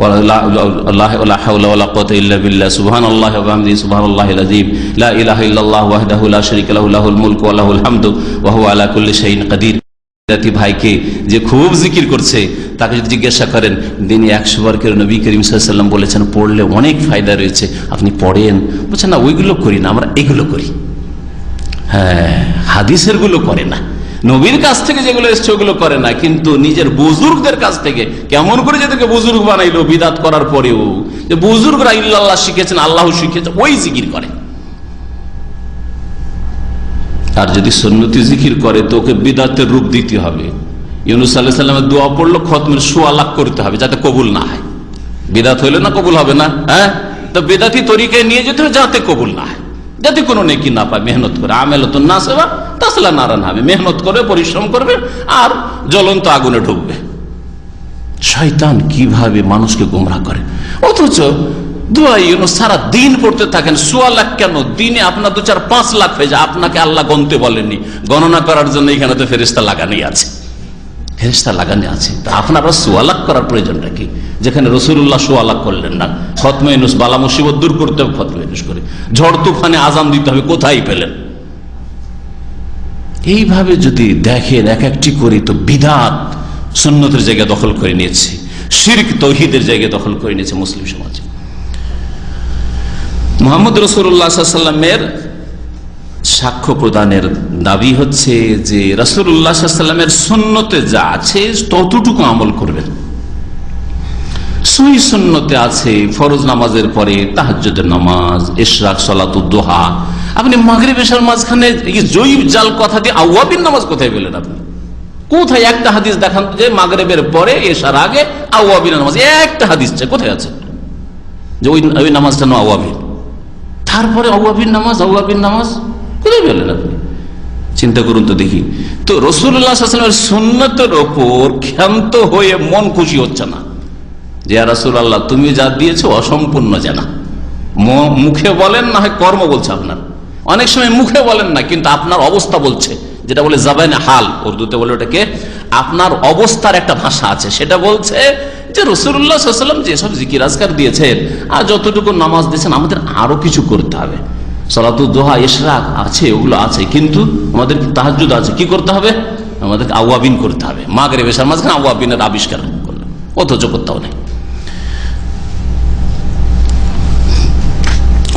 ওয়ালা হাওলা ওয়ালা কুওয়াতা ইল্লা বিল্লাহ, সুবহানাল্লাহি ওয়া বিহামদিহি, সুবহানাল্লাহিল আযীম, লা ইলাহা ইল্লাল্লাহ ওয়াহদাহু লা শারীকা লাহু, লাহুল মুলকু ওয়া লাহুল হামদু ওয়া হুয়া আলা কুল্লি শাইইন কাদির। ভাইকে যে খুব জিকির করছে তাকে যদি জিজ্ঞাসা করেন, দিনে 100 বার করে নবী করিম সাল্লাল্লাহু আলাইহি ওয়াসাল্লাম বলেছেন পড়লে অনেক ফায়দা রয়েছে, আপনি পড়েন? বলছেন না, ওইগুলো করি না, আমরা এগুলো করি। হ্যাঁ, হাদিসের গুলো করে না, নবীর কাছ থেকে যেগুলো এসছে ওগুলো করে না, কিন্তু নিজের বুজুর্গদের কাছ থেকে কেমন করে যাদেরকে বুজুর্গ বানাইলো বিদাত করার পরেও, যে বুজুর্গরা ইল্লাল্লাহ শিখেছেন, আল্লাহ শিখেছেন, ওই জিকির করে। আর যদি সুন্নতি জিকির করে তো ওকে বিদাতের রূপ দিতে হবে। ইউনূস আলাইহিস সালামের দোয়া পড়লো খতমের 100 লাখ করতে হবে যাতে কবুল না হয়। বিদাত হইলে না কবুল হবে না, হ্যাঁ, তো বিদাতি তরিকায় নিয়ে যেতে হবে যাতে কবুল না হয়, যাতে কোনো নেকি না পায়। মেহনত করে আমেলাতুন নাসিবা তাসলা নারান হবে, মেহনত করবে, পরিশ্রম করবে, আর জ্বলন্ত আগুনে ঢুকবে। শয়তান কিভাবে মানুষকে গোমরাহ করে, অথচ দোয়া ইউনূস সারা দিন পড়তে থাকেন। 100 লাখ কেন, দিনে আপনার 2, 4, 5 লাখ হয়ে যায়। আপনাকে আল্লাহ গণতে বলেননি, গণনা করার জন্য এখানে তো ফেরেশতা লাগানি আছে, ফেরেশতা লাগানি আছে। তা আপনারা 100 লাখ করার প্রয়োজনটা কি, যেখানে রাসূলুল্লাহ 100 লাখ করলেন না? খতমে ইউনূস, বালা মুসিবত দূর করতে হবে খতমে ইউনূস করে, ঝড় তুফানে আজান দিতে হবে, কোথায় পেলেন? এইভাবে যদি দেখেন এক একটি করি, তো বিদআত সুন্নতের জায়গা দখল করে নিয়েছে, শিরক তাওহীদের জায়গা দখল করে নিয়েছে মুসলিম সমাজে। মুহাম্মদ রাসূলুল্লাহ সাল্লাল্লাহু আলাইহি ওয়াসাল্লামের সাক্ষ্য প্রদানের দাবি হচ্ছে যে রাসূলুল্লাহ সাল্লাল্লাহু আলাইহি ওয়াসাল্লামের সুন্নতে যা আছে ততটুকু আমল করবেন। সহিহ সুন্নতে আছে ফরজ নামাজের পরে তাহাজ্জুদের নামাজ, ইশরাক, সালাতুদ দুহা। আপনি মাগরিব এশার মাঝখানে জয়ীব জাল কথা দিয়ে আওয়াবিন নামাজ কোথায় পেলেন? আপনি কোথায় একটা হাদিস দেখান যে মাগরিবের পরে এশার আগে আওয়াবিন নামাজ? একটা হাদিস চাই, কোথায় আছে যে ওই নামাজটা না আওয়াবিন? তারপরে আওয়াবিন নামাজ, আওয়াবিন নামাজ কোথায় পেলেন আপনি? চিন্তা করুন তো দেখি। তো রাসূলুল্লাহ সাল্লাল্লাহু আলাইহি ওয়াসাল্লামের সুন্নতের ওপর ক্ষান্ত হয়ে মন খুশি হচ্ছে না যে ইয়া রাসূলুল্লাহ তুমি যা দিয়েছো অসম্পূর্ণ জানা। মুখে বলেন না হয় কর্ম বলছে আপনার, অনেক সময় মুখে বলেন না কিন্তু আপনার অবস্থা বলছে, যেটা বলে জাবানে হাল, উর্দুতে বলে ওটাকে, আপনার অবস্থার একটা ভাষা আছে, সেটা বলছে যে রাসূলুল্লাহ সাল্লাল্লাহু আলাইহি ওয়াসাল্লাম যেসব জিকির আজকার দিয়েছেন আর যতটুকু নামাজ দিয়েছেন আমাদের আরো কিছু করতে হবে। সালাতুদ দুহা, ইশরাক আছে, ওগুলো আছে, কিন্তু আমাদের তাহাজ্জুদ আছে, কি করতে হবে? আমাদের আওয়াবিন করতে হবে। মাগরিব এশার মাঝখানে আওয়াবিনের আবিষ্কার করলাম, অথচ করতেও নেই।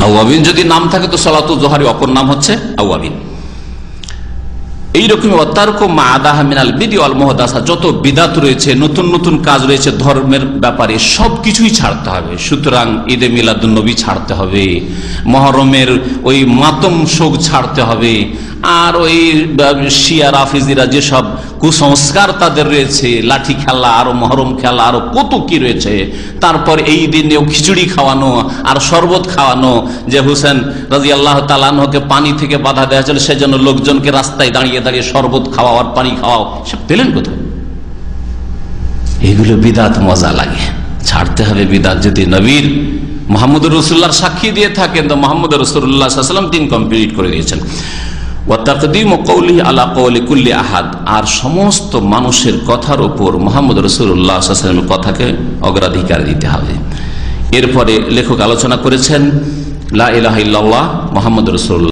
আওয়াবিন যদি নাম থাকে তো সালাতুদ দুহার অপর নাম হচ্ছে আওয়াবিন। এইরকম যত বিদাত রয়েছে, নতুন নতুন কাজ রয়েছে ধর্মের ব্যাপারে, সবকিছুই ছাড়তে হবে। সুতরাং ঈদে মিলাদুন নবী ছাড়তে হবে, মহরমের ওই মাতম শোক ছাড়তে হবে, আর ওই শিয়া রাফিজিরা যেসব কুসংস্কার তাদের রয়েছে, লাঠি খেলা, আরো মহরম খেলা, আরো কত কি রয়েছে। তারপর এই দিনেও খিচুড়ি খাওয়ানো আর শরবত খাওয়ানো, যে হুসেন রাদিয়াল্লাহু তাআলা আনহুকে পানি থেকে বাধা দেওয়া হয়েছিল, সেজন্য লোকজনকে রাস্তায় দাঁড়িয়ে দাঁড়িয়ে শরবত খাওয়াও আর পানি খাওয়াও, সব পেলেন কোথায়? এগুলো বিদাত, মজা লাগে, ছাড়তে হবে বিদাত। যদি নবীর মুহাম্মদুর রাসূলুল্লাহর সাক্ষী দিয়ে থাকেন তো মুহাম্মদুর রাসূলুল্লাহ সাল্লাল্লাহু আলাইহি ওয়াসাল্লাম দিন কমপ্লিট করে দিয়েছেন। আর সমস্ত মানুষের কথার উপর মুহাম্মদ রাসূলুল্লাহ সাল্লাল্লাহু আলাইহি ওয়াসাল্লামের কথাকে অগ্রাধিকার দিতে হবে। এরপরে লেখক আলোচনা করেছেন লা ইলাহা ইল্লাল্লাহ মুহাম্মদুর রাসূলুল্লাহ